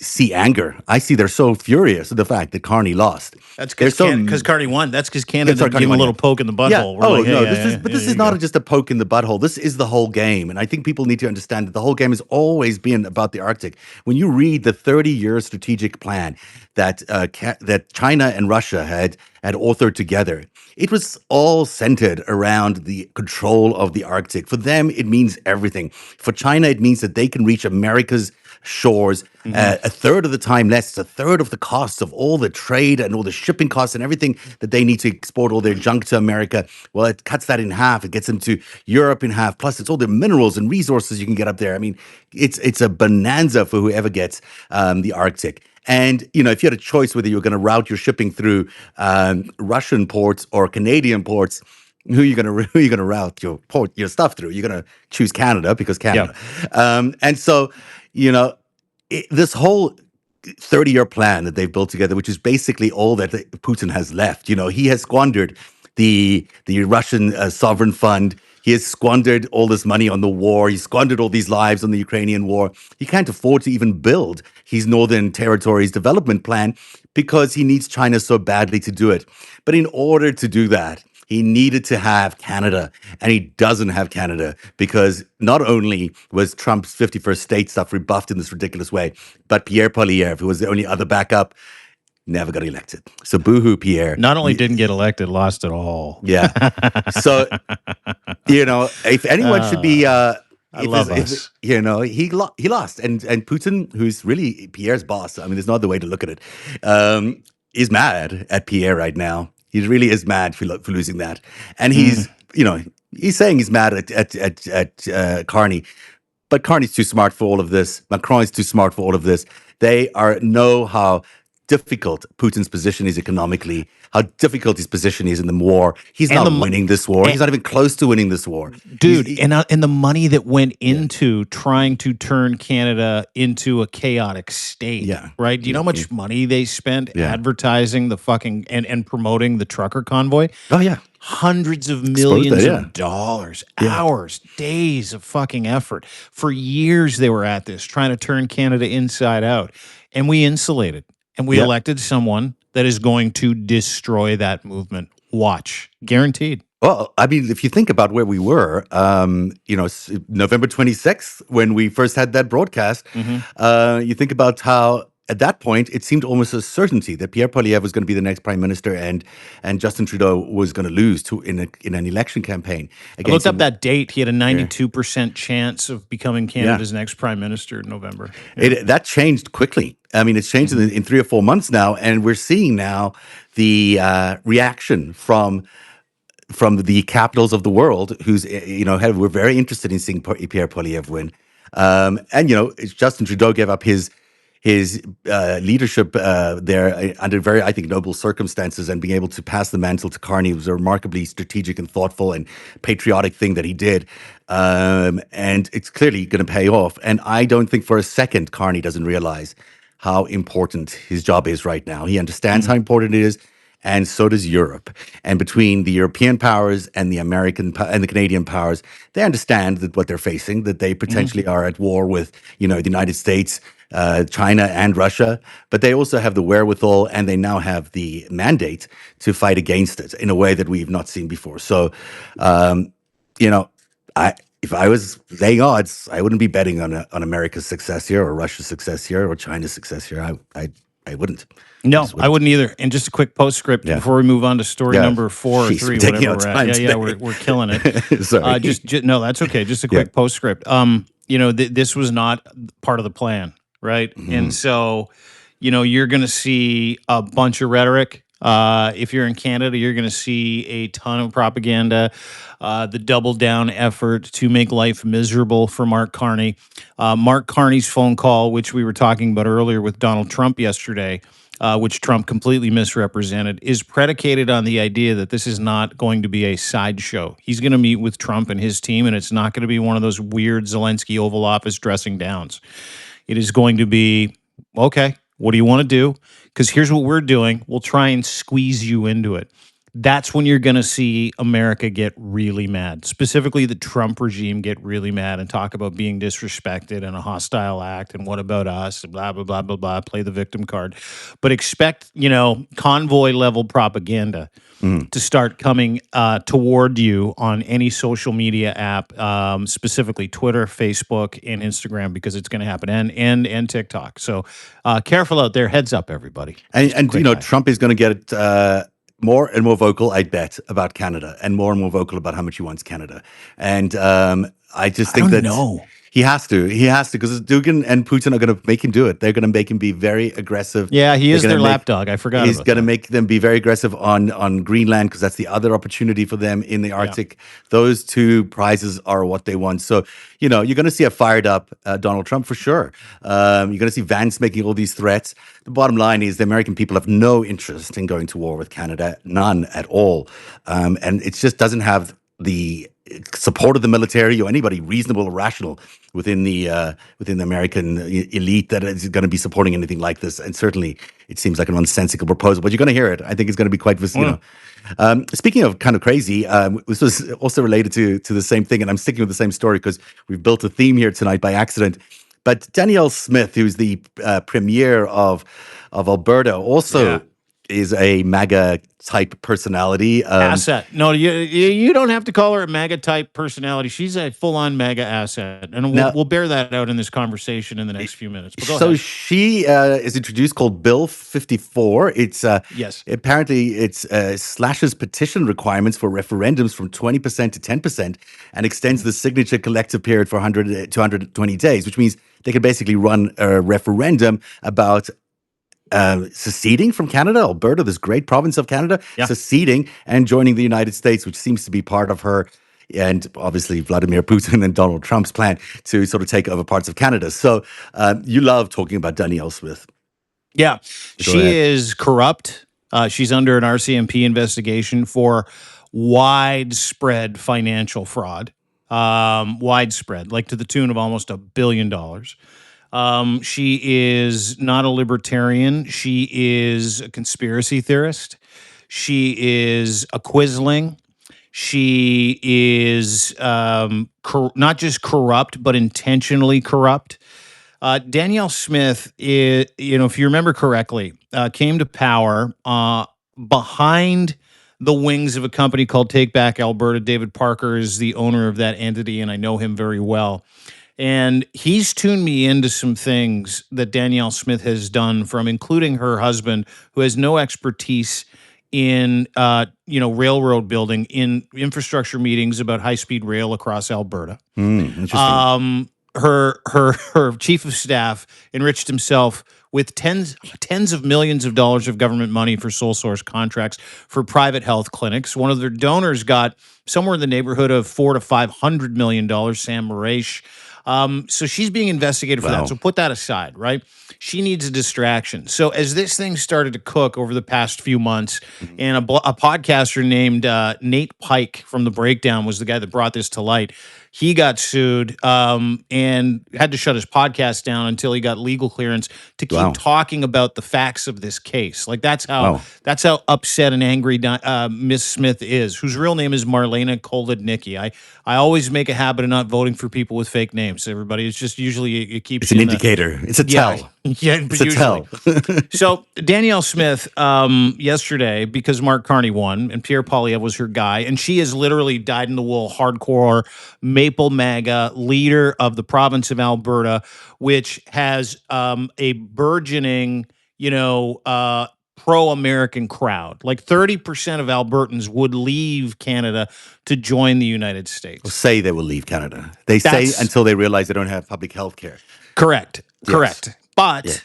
see anger. I see they're so furious at the fact that Carney lost. That's They're because so Carney won. That's because That's Canada our gave Carney him a one, yeah. little poke in the Yeah. butthole. We're Oh like, hey, no, yeah, yeah, this there is you go. not just a poke in the butthole. This is the whole game, and I think people need to understand that the whole game has always been about the Arctic. When you read the 30-year strategic plan that that China and Russia had authored together, it was all centered around the control of the Arctic. For them, it means everything. For China, it means that they can reach America's shores a third of the time less, a third of the costs of all the trade and all the shipping costs and everything that they need to export all their junk to America. Well, it cuts that in half. It gets them to Europe in half. Plus, it's all the minerals and resources you can get up there. I mean, it's a bonanza for whoever gets the Arctic. And if you had a choice whether you were going to route your shipping through Russian ports or Canadian ports, who are you gonna route your stuff through? You're gonna choose Canada because Yeah. Canada. And so, you know, this whole 30-year plan that they've built together, which is basically all that Putin has left. He has squandered the Russian sovereign fund. He has squandered all this money on the war. He squandered all these lives on the Ukrainian war. He can't afford to even build his Northern Territories development plan because he needs China so badly to do it. But in order to do that, he needed to have Canada, and he doesn't have Canada because not only was Trump's 51st state stuff rebuffed in this ridiculous way, but Pierre Poilievre, who was the only other backup, never got elected. So boohoo, Pierre. Not only didn't get elected, lost it all. Yeah. So, if anyone should be, I love us. he lost, and Putin, who's really Pierre's boss. I mean, there's no other way to look at it. Is mad at Pierre right now. He really is mad for losing that, and he's saying he's mad at Carney, but Carney's too smart for all of this. Macron's too smart for all of this. They know how difficult Putin's position is economically, how difficult his position is in the war. He's not winning this war. He's not even close to winning this war. Dude, and the money that went into trying to turn Canada into a chaotic state, right? Do you know how much money they spent advertising the fucking and promoting the trucker convoy? Oh, yeah. Hundreds of millions of dollars, hours, days of fucking effort. For years they were at this, trying to turn Canada inside out. And we insulated. And we elected someone that is going to destroy that movement. Watch. Guaranteed. Well, I mean, if you think about where we were, November 26th, when we first had that broadcast, you think about how at that point, it seemed almost a certainty that Pierre Poilievre was going to be the next prime minister, and Justin Trudeau was going to lose in an election campaign. I looked up that date. He had a 92% chance of becoming Canada's next prime minister in November. That changed quickly. I mean, it's changed in 3 or 4 months now, and we're seeing now the reaction from the capitals of the world, who's we're very interested in seeing Pierre Poilievre win. And Justin Trudeau gave up his leadership there under very, I think, noble circumstances, and being able to pass the mantle to Carney was a remarkably strategic and thoughtful and patriotic thing that he did. And it's clearly going to pay off. And I don't think for a second Carney doesn't realize how important his job is right now. He understands how important it is, and so does Europe. And between the European powers and the American and the Canadian powers, they understand that what they're facing, that they potentially are at war with, the United States, China, and Russia. But they also have the wherewithal, and they now have the mandate to fight against it in a way that we've not seen before. So, if I was laying odds, I wouldn't be betting on America's success here, or Russia's success here, or China's success here. I wouldn't. No, I wouldn't either. And just a quick postscript before we move on to story number 4 or 3, whatever we're at. Yeah, we're killing it. Sorry. No, that's okay. Just a quick postscript. This was not part of the plan, right? And so, you're going to see a bunch of rhetoric. If you're in Canada, you're going to see a ton of propaganda, the double down effort to make life miserable for Mark Carney. Mark Carney's phone call, which we were talking about earlier with Donald Trump yesterday, which Trump completely misrepresented, is predicated on the idea that this is not going to be a sideshow. He's going to meet with Trump and his team, and it's not going to be one of those weird Zelensky Oval Office dressing downs. It is going to be, okay, what do you want to do? Because here's what we're doing. We'll try and squeeze you into it. that's when you're going to see America get really mad. Specifically, the Trump regime get really mad and talk about being disrespected and a hostile act and what about us and blah, blah, blah, blah, blah, play the victim card. But expect, convoy level propaganda Mm. to start coming toward you on any social media app, specifically Twitter, Facebook, and Instagram, because it's going to happen, and TikTok. So careful out there. Heads up, everybody. And Quick eye. Trump is going to get more and more vocal, I bet, about Canada, and more vocal about how much he wants Canada. And I just I think don't that know. he has to, because Dugin and Putin are going to make him do it. They're going to make him be very aggressive. Yeah, he They're is gonna their make- lapdog. I forgot He's about going to that. make them be very aggressive on Greenland, because that's the other opportunity for them in the Arctic. Those two prizes are what they want. So, you're going to see a fired up Donald Trump for sure. You're going to see Vance making all these threats. The bottom line is the American people have no interest in going to war with Canada, none at all. And it just doesn't have the support of the military or anybody reasonable or rational within the American elite that is going to be supporting anything like this. And certainly, it seems like an nonsensical proposal. But you're going to hear it. I think it's going to be quite, Speaking of kind of crazy, this was also related to the same thing, and I'm sticking with the same story because we've built a theme here tonight by accident. But Danielle Smith, who's the premier of Alberta, also is a MAGA type personality. Asset. No, you don't have to call her a MAGA type personality. She's a full on MAGA asset, and we'll bear that out in this conversation in the next few minutes. But go ahead. She is introduced called Bill 54. It's Yes. Apparently it slashes petition requirements for referendums from 20% to 10% and extends the signature collective period for 100 to 120 days, which means they can basically run a referendum about seceding from Canada, Alberta, this great province of Canada, seceding and joining the United States, which seems to be part of her and obviously Vladimir Putin and Donald Trump's plan to sort of take over parts of Canada. So you love talking about Danielle Smith. Yeah, she is corrupt. She's under an RCMP investigation for widespread financial fraud. Widespread, like to the tune of almost $1 billion. She is not a libertarian. She is a conspiracy theorist. She is a quisling. She is not just corrupt, but intentionally corrupt. Danielle Smith, if you remember correctly, came to power behind the wings of a company called Take Back Alberta. David Parker is the owner of that entity, and I know him very well. And he's tuned me into some things that Danielle Smith has done, from including her husband, who has no expertise in railroad building, in infrastructure meetings about high-speed rail across Alberta. Interesting. Her chief of staff enriched himself with tens of millions of dollars of government money for sole source contracts for private health clinics. One of their donors got somewhere in the neighborhood of $400 to $500 million, Sam Maraish. So she's being investigated for that. So put that aside, right? She needs a distraction. So as this thing started to cook over the past few months, and a podcaster named Nate Pike from The Breakdown was the guy that brought this to light. He got sued and had to shut his podcast down until he got legal clearance to keep talking about the facts of this case. Like that's how upset and angry Miss Smith is, whose real name is Marlena Kolednicki. I always make a habit of not voting for people with fake names. Everybody, it's just usually it keeps. It's an indicator. It's a tell. Yeah, it's a tell. So Danielle Smith, yesterday, because Mark Carney won and Pierre Poilievre was her guy, and she is literally dyed-in-the-wool, hardcore Maple MAGA leader of the province of Alberta, which has a burgeoning, pro-American crowd. Like 30% of Albertans would leave Canada to join the United States. Or say they will leave Canada. They say until they realize they don't have public health care. Correct. But,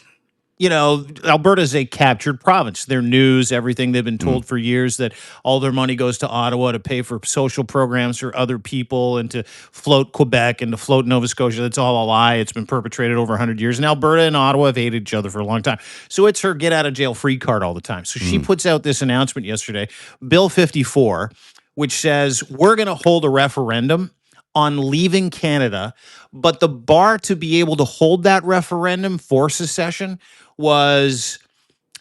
Alberta is a captured province. Their news, everything they've been told for years, that all their money goes to Ottawa to pay for social programs for other people and to float Quebec and to float Nova Scotia. That's all a lie. It's been perpetrated over 100 years. And Alberta and Ottawa have hated each other for a long time. So it's her get out of jail free card all the time. So she puts out this announcement yesterday, Bill 54, which says we're going to hold a referendum on leaving Canada, but the bar to be able to hold that referendum for secession was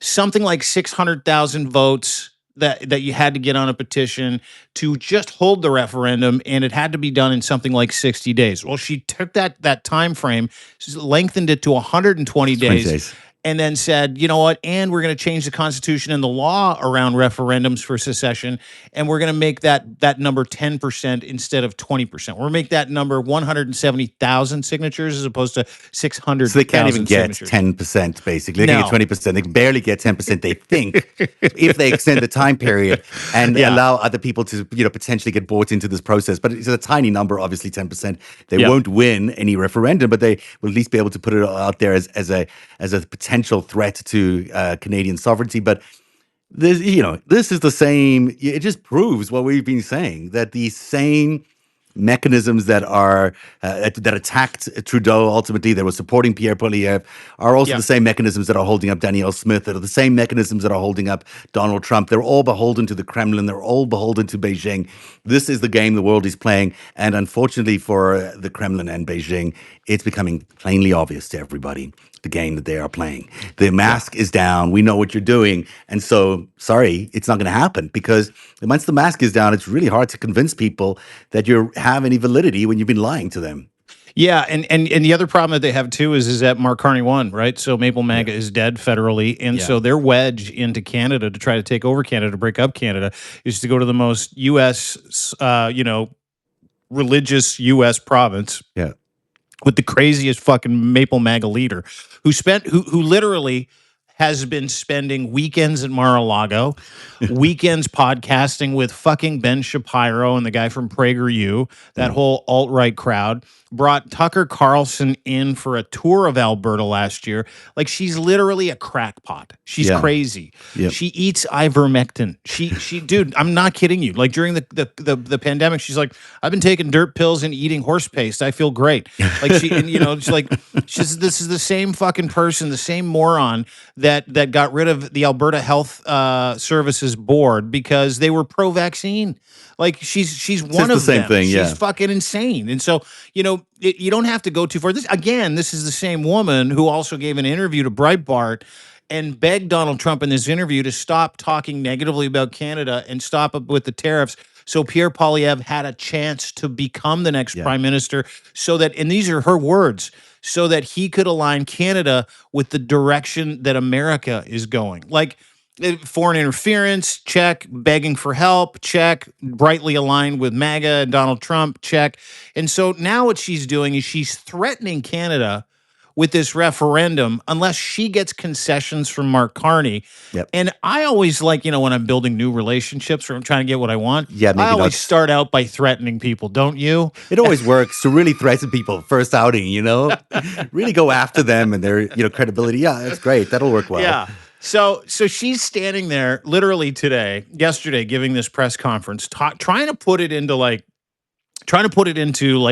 something like 600,000 votes that you had to get on a petition to just hold the referendum, and it had to be done in something like 60 days. Well, she took that time frame, lengthened it to 120 20 days, days. and then said, you know what, and we're going to change the Constitution and the law around referendums for secession, and we're going to make that number 10% instead of 20%. We're going to make that number 170,000 signatures as opposed to 600,000 So they can't even get signatures. 10%, basically. They can No. get 20%. They can barely get 10%, they think, if they extend the time period and Yeah. allow other people to, potentially get bought into this process. But it's a tiny number, obviously, 10%. They Yeah. won't win any referendum, but they will at least be able to put it out there as a potential threat to Canadian sovereignty. But this is the same. It just proves what we've been saying, that the same mechanisms that are that attacked Trudeau, ultimately that were supporting Pierre Poilievre, are also the same mechanisms that are holding up Danielle Smith, that are the same mechanisms that are holding up Donald Trump. They're all beholden to the Kremlin. They're all beholden to Beijing. This is the game the world is playing. And unfortunately for the Kremlin and Beijing, it's becoming plainly obvious to everybody the game that they are playing. The mask is down. We know what you're doing. And so, sorry, it's not going to happen, because once the mask is down, it's really hard to convince people that you have any validity when you've been lying to them. Yeah, and the other problem that they have too is that Mark Carney won, right? So Maple MAGA is dead federally, and so their wedge into Canada to try to take over Canada, to break up Canada, is to go to the most U.S. Religious U.S. province. Yeah. With the craziest fucking Maple MAGA leader who literally has been spending weekends at Mar-a-Lago, weekends podcasting with fucking Ben Shapiro and the guy from PragerU, that whole alt-right crowd, brought Tucker Carlson in for a tour of Alberta last year. Like, she's literally a crackpot. She's crazy. Yep. She eats ivermectin. She dude, I'm not kidding you. Like, during the pandemic, she's like, I've been taking dirt pills and eating horse paste. I feel great. Like, this is the same fucking person, the same moron that got rid of the Alberta Health Services Board because they were pro-vaccine. Like, she's one of the same them. thing, She's fucking insane. And so, you don't have to go too far. This is the same woman who also gave an interview to Breitbart and begged Donald Trump in this interview to stop talking negatively about Canada and stop with the tariffs. So Pierre Poilievre had a chance to become the next prime minister, so that, and these are her words, so that he could align Canada with the direction that America is going. Like, foreign interference, check. Begging for help, check. Brightly aligned with MAGA and Donald Trump, check. And so now what she's doing is she's threatening Canada with this referendum unless she gets concessions from Mark Carney. Yep. And I always like, when I'm building new relationships or I'm trying to get what I want, maybe I always start out by threatening people, don't you? It always works to really threaten people first outing, really go after them and their, credibility. Yeah, that's great. That'll work well. Yeah. So she's standing there literally yesterday, giving this press conference, trying to put it into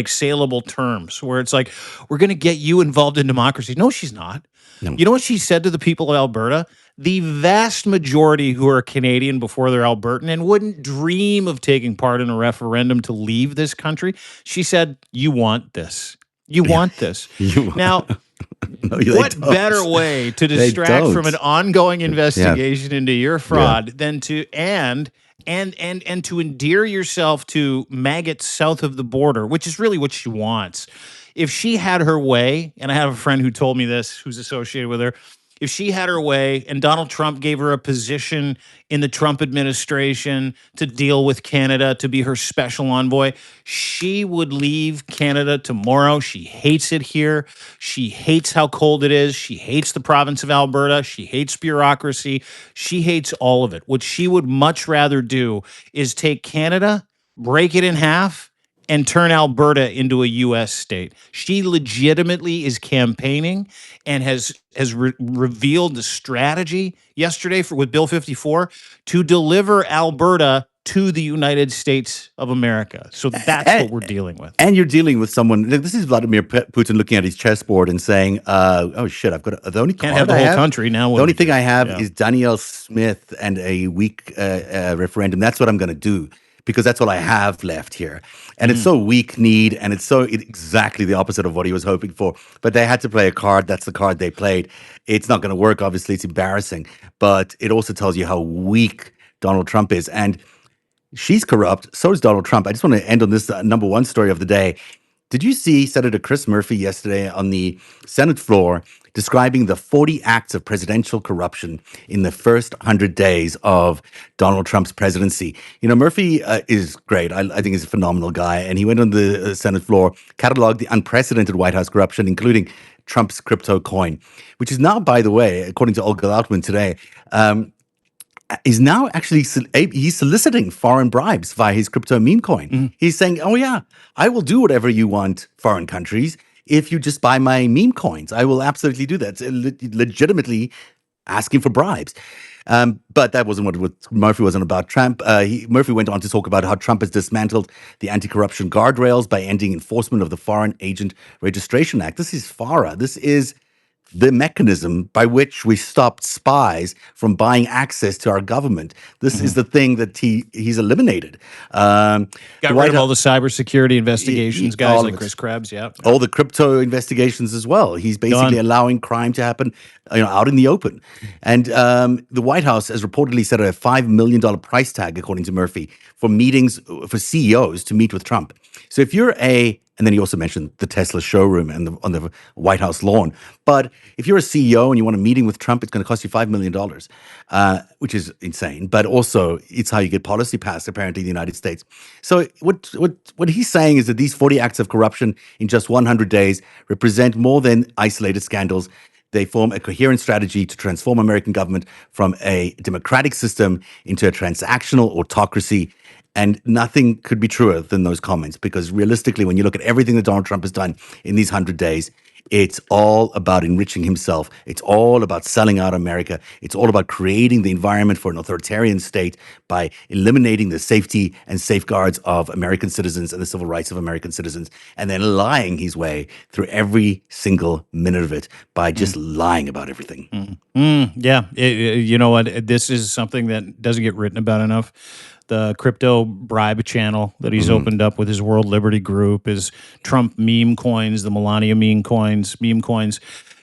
saleable terms, where it's like, we're going to get you involved in democracy. No, she's not. No. You know what she said to the people of Alberta? The vast majority who are Canadian before they're Albertan and wouldn't dream of taking part in a referendum to leave this country. She said, you want this. You want this. Now, no, what better way to distract from an ongoing investigation into your fraud than to and to endear yourself to maggots south of the border, which is really what she wants. If she had her way, and I have a friend who told me this, who's associated with her, if she had her way and Donald Trump gave her a position in the Trump administration to deal with Canada, to be her special envoy, she would leave Canada tomorrow. She hates it here. She hates how cold it is. She hates the province of Alberta. She hates bureaucracy. She hates all of it. What she would much rather do is take Canada, break it in half, and turn Alberta into a U.S. state. She legitimately is campaigning and has revealed the strategy yesterday with Bill 54 to deliver Alberta to the United States of America. So that's what we're dealing with. And you're dealing with someone. This is Vladimir Putin looking at his chessboard and saying, "Oh shit, I've got the only can't have the whole country now. The only thing I have is Danielle Smith and a weak referendum. That's what I'm going to do." Because that's all I have left here. And it's so weak-kneed, and it's exactly the opposite of what he was hoping for. But they had to play a card. That's the card they played. It's not going to work, obviously. It's embarrassing. But it also tells you how weak Donald Trump is. And she's corrupt. So is Donald Trump. I just want to end on this number one story of the day. Did you see Senator Chris Murphy yesterday on the Senate floor describing the 40 acts of presidential corruption in the first 100 days of Donald Trump's presidency? You know, Murphy is great. I think he's a phenomenal guy. And he went on the Senate floor, cataloged the unprecedented White House corruption, including Trump's crypto coin, which is now, by the way, according to Olga Lautman today, is now actually he's soliciting foreign bribes via his crypto meme coin. He's saying, "Oh yeah, I will do whatever you want, foreign countries, if you just buy my meme coins. I will absolutely do that." It's legitimately asking for bribes. But that wasn't what Murphy wasn't about. Murphy went on to talk about how Trump has dismantled the anti-corruption guardrails by ending enforcement of the Foreign Agent Registration Act. This is FARA. This is the mechanism by which we stopped spies from buying access to our government. This is the thing that he's eliminated. Got rid of all the cybersecurity investigations, guys like Chris Krebs, all the crypto investigations as well. He's basically allowing crime to happen, out in the open. And the White House has reportedly set a $5 million price tag, according to Murphy, for meetings for CEOs to meet with Trump. So if you're and then he also mentioned the Tesla showroom and on the White House lawn. But if you're a CEO and you want a meeting with Trump, it's going to cost you $5 million, which is insane. But also, it's how you get policy passed, apparently, in the United States. So what he's saying is that these 40 acts of corruption in just 100 days represent more than isolated scandals. They form a coherent strategy to transform American government from a democratic system into a transactional autocracy. And nothing could be truer than those comments, because realistically, when you look at everything that Donald Trump has done in these 100 days, it's all about enriching himself. It's all about selling out America. It's all about creating the environment for an authoritarian state by eliminating the safety and safeguards of American citizens and the civil rights of American citizens, and then lying his way through every single minute of it by just lying about everything. Yeah. You know what? This is something that doesn't get written about enough. The crypto bribe channel that he's opened up with his World Liberty Group, his Trump meme coins, the Melania meme coins. And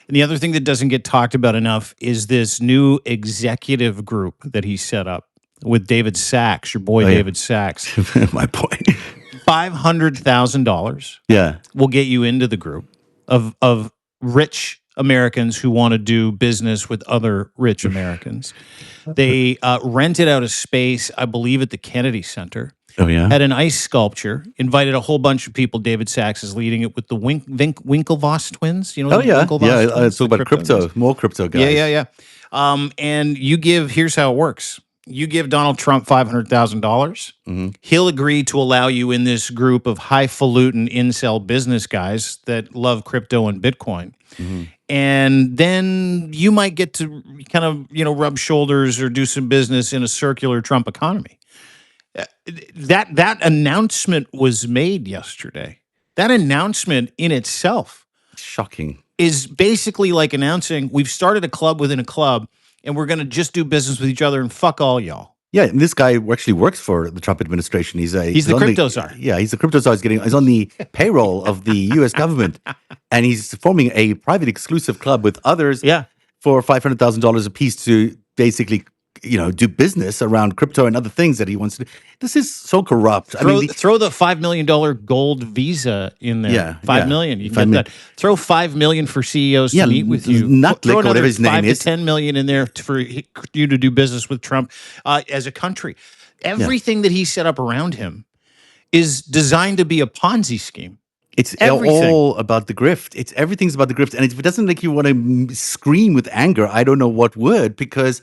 the other thing that doesn't get talked about enough is this new executive group that he set up with David Sachs, your boy David Sachs. My point. $500,000 will get you into the group of rich Americans who want to do business with other rich Americans. They rented out a space, I believe, at the Kennedy Center. Oh, yeah. Had an ice sculpture, invited a whole bunch of people. David Sachs is leading it with the Winklevoss twins. You know, Winklevoss twins, about crypto, more crypto guys. Yeah. And here's how it works. You give Donald Trump $500,000. He'll agree to allow you in this group of highfalutin incel business guys that love crypto and Bitcoin. And then you might get to kind of, rub shoulders or do some business in a circular Trump economy. That announcement was made yesterday. That announcement in itself, shocking, is basically like announcing we've started a club within a club and we're going to just do business with each other and fuck all y'all. Yeah, and this guy actually works for the Trump administration. He's the crypto czar. Yeah, he's the crypto czar. He's on the payroll of the U.S. government, and he's forming a private exclusive club with others for $500,000 a piece to basically, do business around crypto and other things that he wants to do. This is so corrupt. Throw the $5 million gold visa in there. Yeah, $5 million. You can get that. Throw $5 million for CEOs to meet with you. Throw another whatever his name is. $5 to $10 million in there for you to do business with Trump as a country. Everything that he set up around him is designed to be a Ponzi scheme. It's all about the grift. Everything's about the grift. And if it doesn't make you want to scream with anger, I don't know what would, because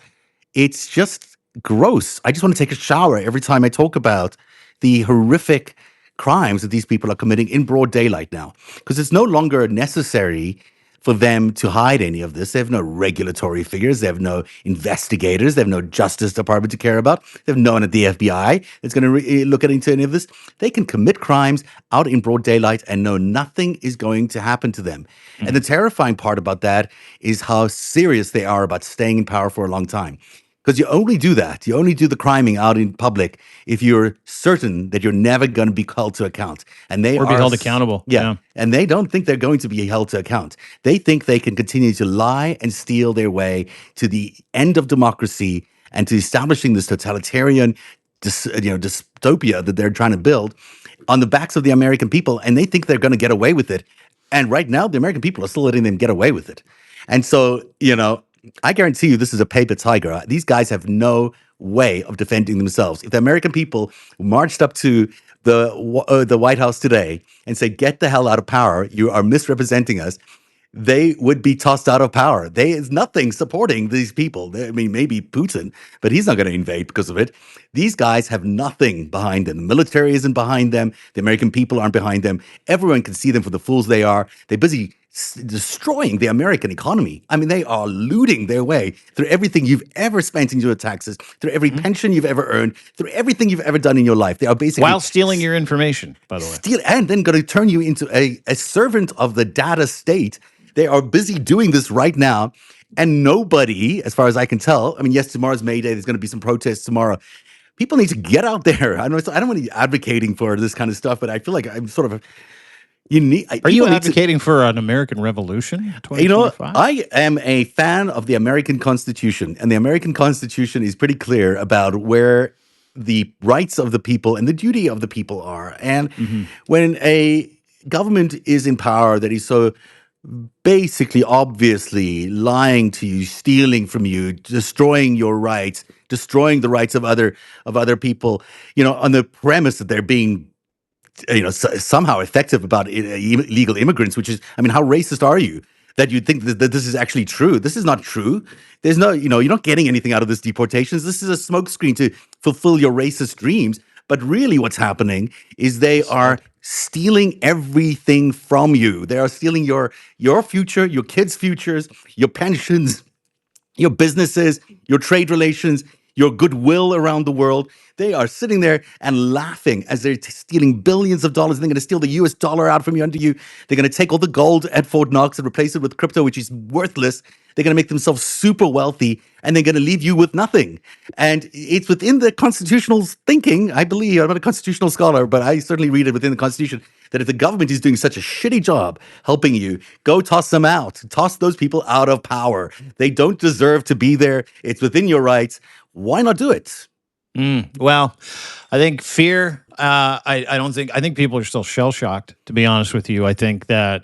it's just gross. I just want to take a shower every time I talk about the horrific crimes that these people are committing in broad daylight now, because it's no longer necessary for them to hide any of this. They have no regulatory figures. They have no investigators. They have no Justice Department to care about. They have no one at the FBI that's going to look into any of this. They can commit crimes out in broad daylight and know nothing is going to happen to them. And the terrifying part about that is how serious they are about staying in power for a long time. Because you only do that. You only do the criming out in public if you're certain that you're never going to be held to account. And they or be held accountable. Yeah. And they don't think they're going to be held to account. They think they can continue to lie and steal their way to the end of democracy and to establishing this totalitarian dystopia that they're trying to build on the backs of the American people, and they think they're going to get away with it. And right now, the American people are still letting them get away with it. And so, I guarantee you, this is a paper tiger. These guys have no way of defending themselves. If the American people marched up to the White House today and say, "Get the hell out of power! You are misrepresenting us," they would be tossed out of power. There is nothing supporting these people. I mean, maybe Putin, but he's not going to invade because of it. These guys have nothing behind them. The military isn't behind them. The American people aren't behind them. Everyone can see them for the fools they are. They're busy destroying the American economy. I mean, they are looting their way through everything you've ever spent in your taxes, through every pension you've ever earned, through everything you've ever done in your life. They are basically while stealing your information, by the way. And then going to turn you into a servant of the data state. They are busy doing this right now. And nobody, as far as I can tell, I mean, yes, tomorrow's May Day. There's going to be some protests tomorrow. People need to get out there. I don't want to be advocating for this kind of stuff, but I feel like I'm sort of Are you advocating for an American revolution in 2025? I am a fan of the American Constitution, and the American Constitution is pretty clear about where the rights of the people and the duty of the people are. And when a government is in power that is so basically, obviously lying to you, stealing from you, destroying your rights, destroying the rights of other people, on the premise that they're being somehow effective about illegal immigrants, which is, I mean, how racist are you that you think that this is actually true? This is not true. There's no, you're not getting anything out of this deportations. This is a smokescreen to fulfill your racist dreams. But really what's happening is they are stealing everything from you. They are stealing your future, your kids' futures, your pensions, your businesses, your trade relations, your goodwill around the world. They are sitting there and laughing as they're stealing billions of dollars. And they're going to steal the US dollar out from under you. They're going to take all the gold at Fort Knox and replace it with crypto, which is worthless. They're going to make themselves super wealthy, and they're going to leave you with nothing. And it's within the constitutional thinking, I believe. I'm not a constitutional scholar, but I certainly read it within the Constitution, that if the government is doing such a shitty job helping you, go toss them out. Toss those people out of power. They don't deserve to be there. It's within your rights. Why not do it? Well, I think fear. I think people are still shell shocked. To be honest with you, I think that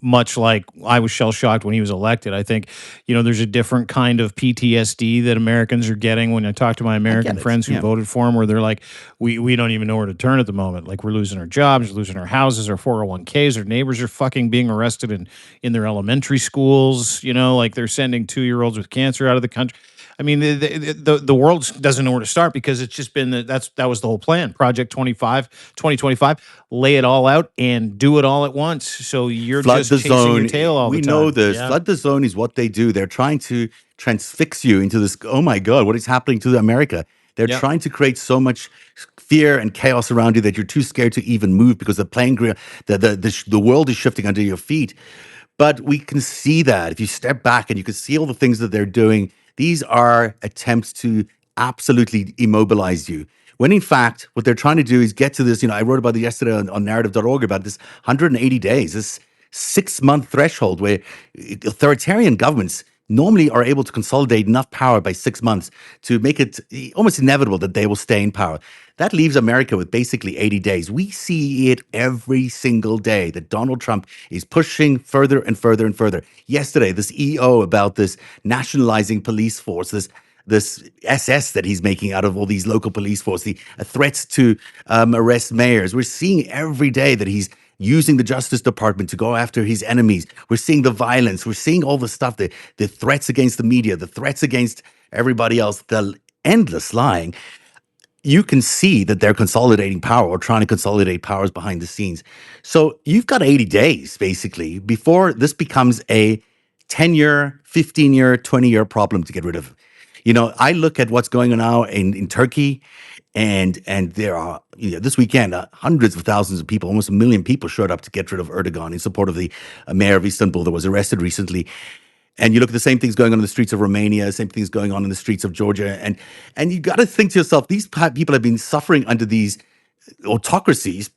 much like I was shell shocked when he was elected, I think there's a different kind of PTSD that Americans are getting when I talk to my American friends who voted for him, where they're like, we don't even know where to turn at the moment. Like, we're losing our jobs, losing our houses, our 401ks, our neighbors are fucking being arrested in their elementary schools. Like, they're sending 2-year-olds with cancer out of the country. I mean, the world doesn't know where to start, because it's just been that was the whole plan. Project 2025, lay it all out and do it all at once. So you're flood just the chasing zone. your tail all the time. We know this. Yeah. Flood the zone is what they do. They're trying to transfix you into this. Oh my God, what is happening to America? They're trying to create so much fear and chaos around you that you're too scared to even move, because the world is shifting under your feet. But we can see that if you step back and you can see all the things that they're doing. These are attempts to absolutely immobilize you. When in fact, what they're trying to do is get to this, I wrote about it yesterday on narrative.org about this 180 days, this 6-month threshold where authoritarian governments normally are able to consolidate enough power by 6 months to make it almost inevitable that they will stay in power. That leaves America with basically 80 days. We see it every single day that Donald Trump is pushing further and further and further. Yesterday, this EO about this nationalizing police force, this SS that he's making out of all these local police force, the threats to arrest mayors. We're seeing every day that he's using the Justice Department to go after his enemies. We're seeing the violence. We're seeing all the stuff, the threats against the media, the threats against everybody else, the endless lying. You can see that they're consolidating power or trying to consolidate powers behind the scenes. So you've got 80 days, basically, before this becomes a 10-year, 15-year, 20-year problem to get rid of. I look at what's going on now in Turkey, and there are, this weekend, hundreds of thousands of people, almost 1 million people showed up to get rid of Erdogan in support of the mayor of Istanbul that was arrested recently. And you look at the same things going on in the streets of Romania, same things going on in the streets of Georgia. And you got to think to yourself, these people have been suffering under these autocracies,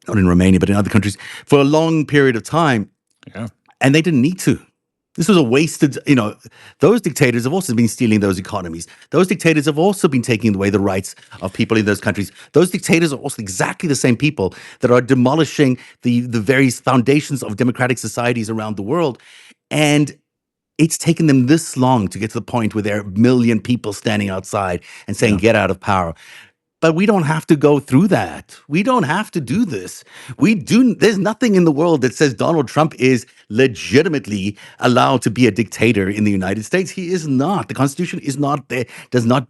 not in Romania, but in other countries, for a long period of time. Yeah. And they didn't need to. This was a wasted, those dictators have also been stealing those economies. Those dictators have also been taking away the rights of people in those countries. Those dictators are also exactly the same people that are demolishing the various foundations of democratic societies around the world. And it's taken them this long to get to the point where there are a million people standing outside and saying, Yeah. get out of power. But we don't have to go through that. We don't have to do this. There's nothing in the world that says Donald Trump is legitimately allowed to be a dictator in the United States. He is not. The Constitution is not there, does not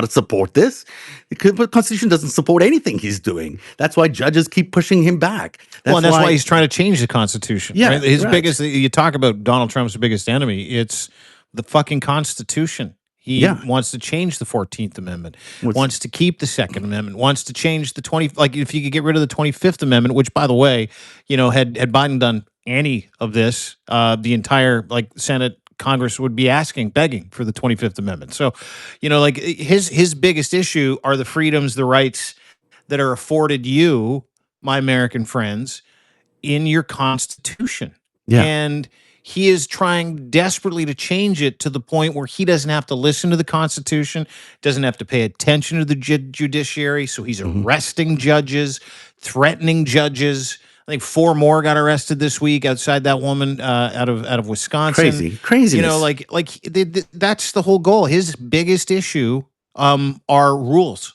support this. The Constitution doesn't support anything he's doing. That's why judges keep pushing him back. That's why he's trying to change the Constitution. Yeah, right? His right. biggest, you talk about Donald Trump's biggest enemy, it's the fucking Constitution. He wants to change the 14th Amendment, wants to keep the Second Amendment, wants to change the 20, like if you could get rid of the 25th Amendment, which by the way, had Biden done any of this, the entire Senate, Congress would be begging for the 25th Amendment. So, his biggest issue are the freedoms, the rights that are afforded you, my American friends, in your Constitution. Yeah. And he is trying desperately to change it to the point where he doesn't have to listen to the Constitution, doesn't have to pay attention to the judiciary. So he's arresting judges, threatening judges. I think 4 more got arrested this week outside that woman out of Wisconsin. Craziness. That's the whole goal. His biggest issue are rules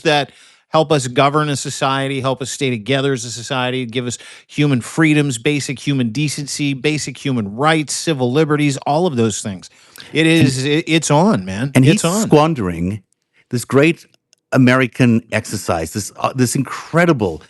that help us govern a society, help us stay together as a society, give us human freedoms, basic human decency, basic human rights, civil liberties, all of those things. It's on, man. And it's he's on. squandering this great American exercise, this incredible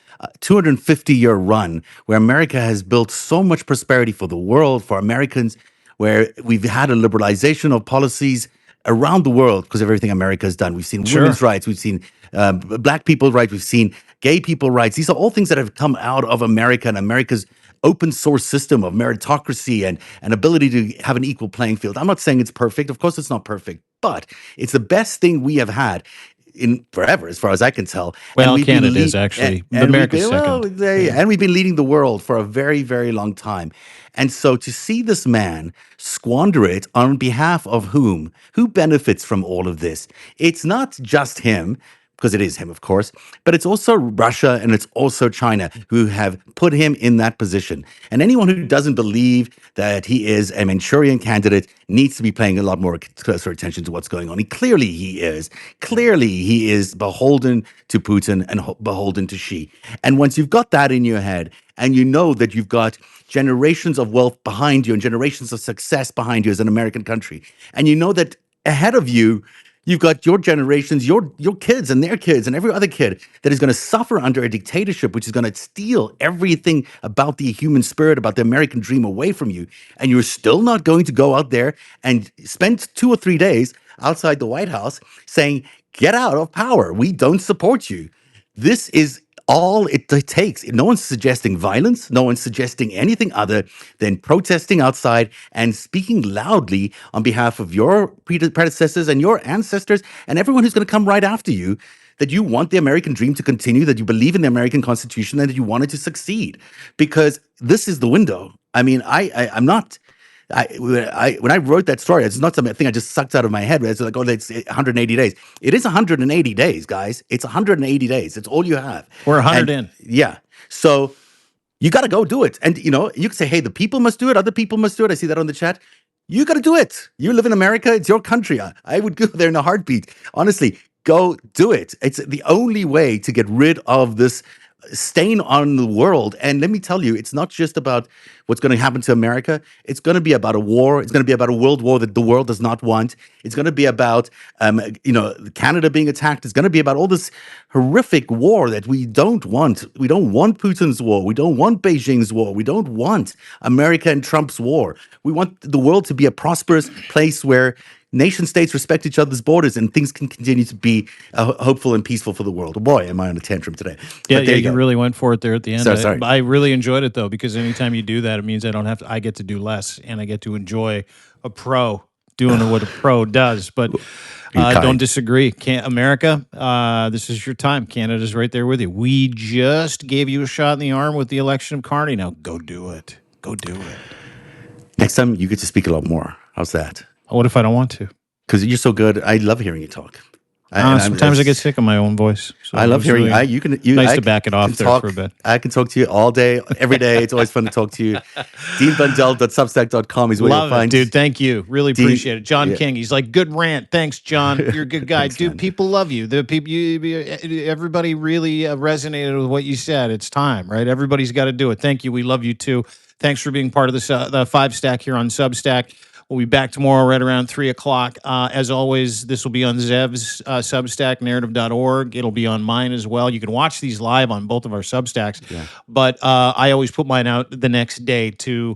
250-year run where America has built so much prosperity for the world, for Americans, where we've had a liberalization of policies around the world because of everything America has done. We've seen women's rights, we've seen black people's rights, we've seen gay people's rights. These are all things that have come out of America and America's open source system of meritocracy and ability to have an equal playing field. I'm not saying it's perfect. Of course, it's not perfect, but it's the best thing we have had in forever, as far as I can tell. Well, Canada is actually America's second. And we've been leading the world for a very, very long time. And so to see this man squander it on behalf of whom? Who benefits from all of this? It's not just him, because it is him, of course, but it's also Russia and it's also China who have put him in that position. And anyone who doesn't believe that he is a Manchurian candidate needs to be paying a lot more closer attention to what's going on. Clearly he is. Clearly he is beholden to Putin and beholden to Xi. And once you've got that in your head and you know that you've got generations of wealth behind you and generations of success behind you as an American country, and you know that ahead of you, you've got your generations, your kids and their kids and every other kid that is going to suffer under a dictatorship, which is going to steal everything about the human spirit, about the American dream away from you. And you're still not going to go out there and spend 2 or 3 days outside the White House saying, get out of power. We don't support you. This is all it takes. No one's suggesting violence. No one's suggesting anything other than protesting outside and speaking loudly on behalf of your predecessors and your ancestors and everyone who's going to come right after you, that you want the American dream to continue, that you believe in the American Constitution, and that you want it to succeed. Because this is the window. I mean, I'm not... when I wrote that story, it's not something I just sucked out of my head. It's like, oh, it's 180 days. It is 180 days, guys. It's 180 days. It's all you have. We're 100 in. Yeah. So you got to go do it. And, you can say, hey, the people must do it. Other people must do it. I see that on the chat. You got to do it. You live in America. It's your country. I would go there in a heartbeat. Honestly, go do it. It's the only way to get rid of this stain on the world. And let me tell you, it's not just about what's going to happen to America. It's going to be about a war. It's going to be about a world war that the world does not want. It's going to be about, Canada being attacked. It's going to be about all this horrific war that we don't want. We don't want Putin's war. We don't want Beijing's war. We don't want America and Trump's war. We want the world to be a prosperous place where nation states respect each other's borders and things can continue to be hopeful and peaceful for the world. Oh boy, am I on a tantrum today. Yeah, you really went for it there at the end. So, sorry. I really enjoyed it though, because anytime you do that, it means I get to do less and I get to enjoy a pro doing what a pro does. But don't disagree. America, this is your time. Canada's right there with you. We just gave you a shot in the arm with the election of Carney. Now go do it. Go do it. Next time you get to speak a lot more. How's that? What if I don't want to? Because you're so good. I love hearing you talk. Sometimes I get sick of my own voice. So I love hearing. Nice to back it off there for a bit. I can talk to you all day, every day. It's always fun to talk to you. DeanBlundell.substack.com is where you'll find. Dude. Thank you. Really appreciate it. John yeah. King. He's like, good rant. Thanks, John. You're a good guy, Thanks, dude. man. People love you. The people, everybody really resonated with what you said. It's time, right? Everybody's got to do it. Thank you. We love you too. Thanks for being part of this the FiveStack here on Substack. We'll be back tomorrow right around 3 o'clock. As always, this will be on Zev's Substack, narrative.org. It'll be on mine as well. You can watch these live on both of our Substacks. Yeah. But I always put mine out the next day to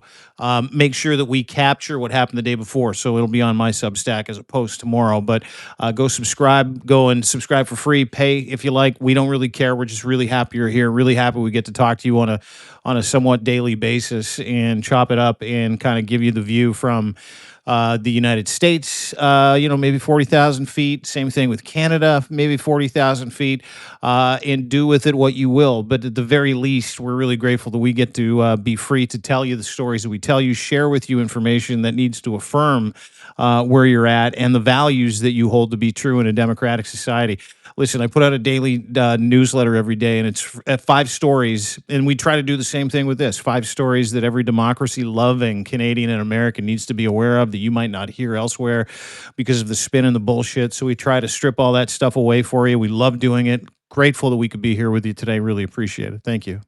make sure that we capture what happened the day before. So it'll be on my Substack as opposed to tomorrow. But go and subscribe for free. Pay if you like. We don't really care. We're just really happy you're here. Really happy we get to talk to you on a somewhat daily basis and chop it up and kind of give you the view from the United States, maybe 40,000 feet. Same thing with Canada, maybe 40,000 feet, and do with it what you will. But at the very least, we're really grateful that we get to be free to tell you the stories that we tell you, share with you information that needs to affirm where you're at and the values that you hold to be true in a democratic society. Listen, I put out a daily newsletter every day, and it's 5 stories. And we try to do the same thing with this 5 stories that every democracy-loving Canadian and American needs to be aware of that you might not hear elsewhere because of the spin and the bullshit. So we try to strip all that stuff away for you. We love doing it. Grateful that we could be here with you today. Really appreciate it. Thank you.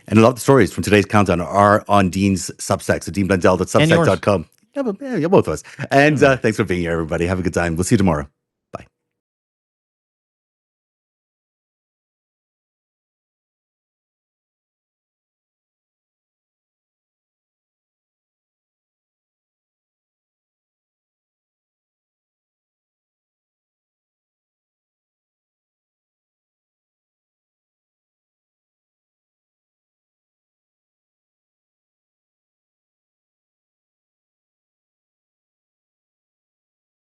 And a lot of the stories from today's countdown are on Dean's Substack, so DeanBlundell.substack.com. Yeah, both of us. And thanks for being here, everybody. Have a good time. We'll see you tomorrow.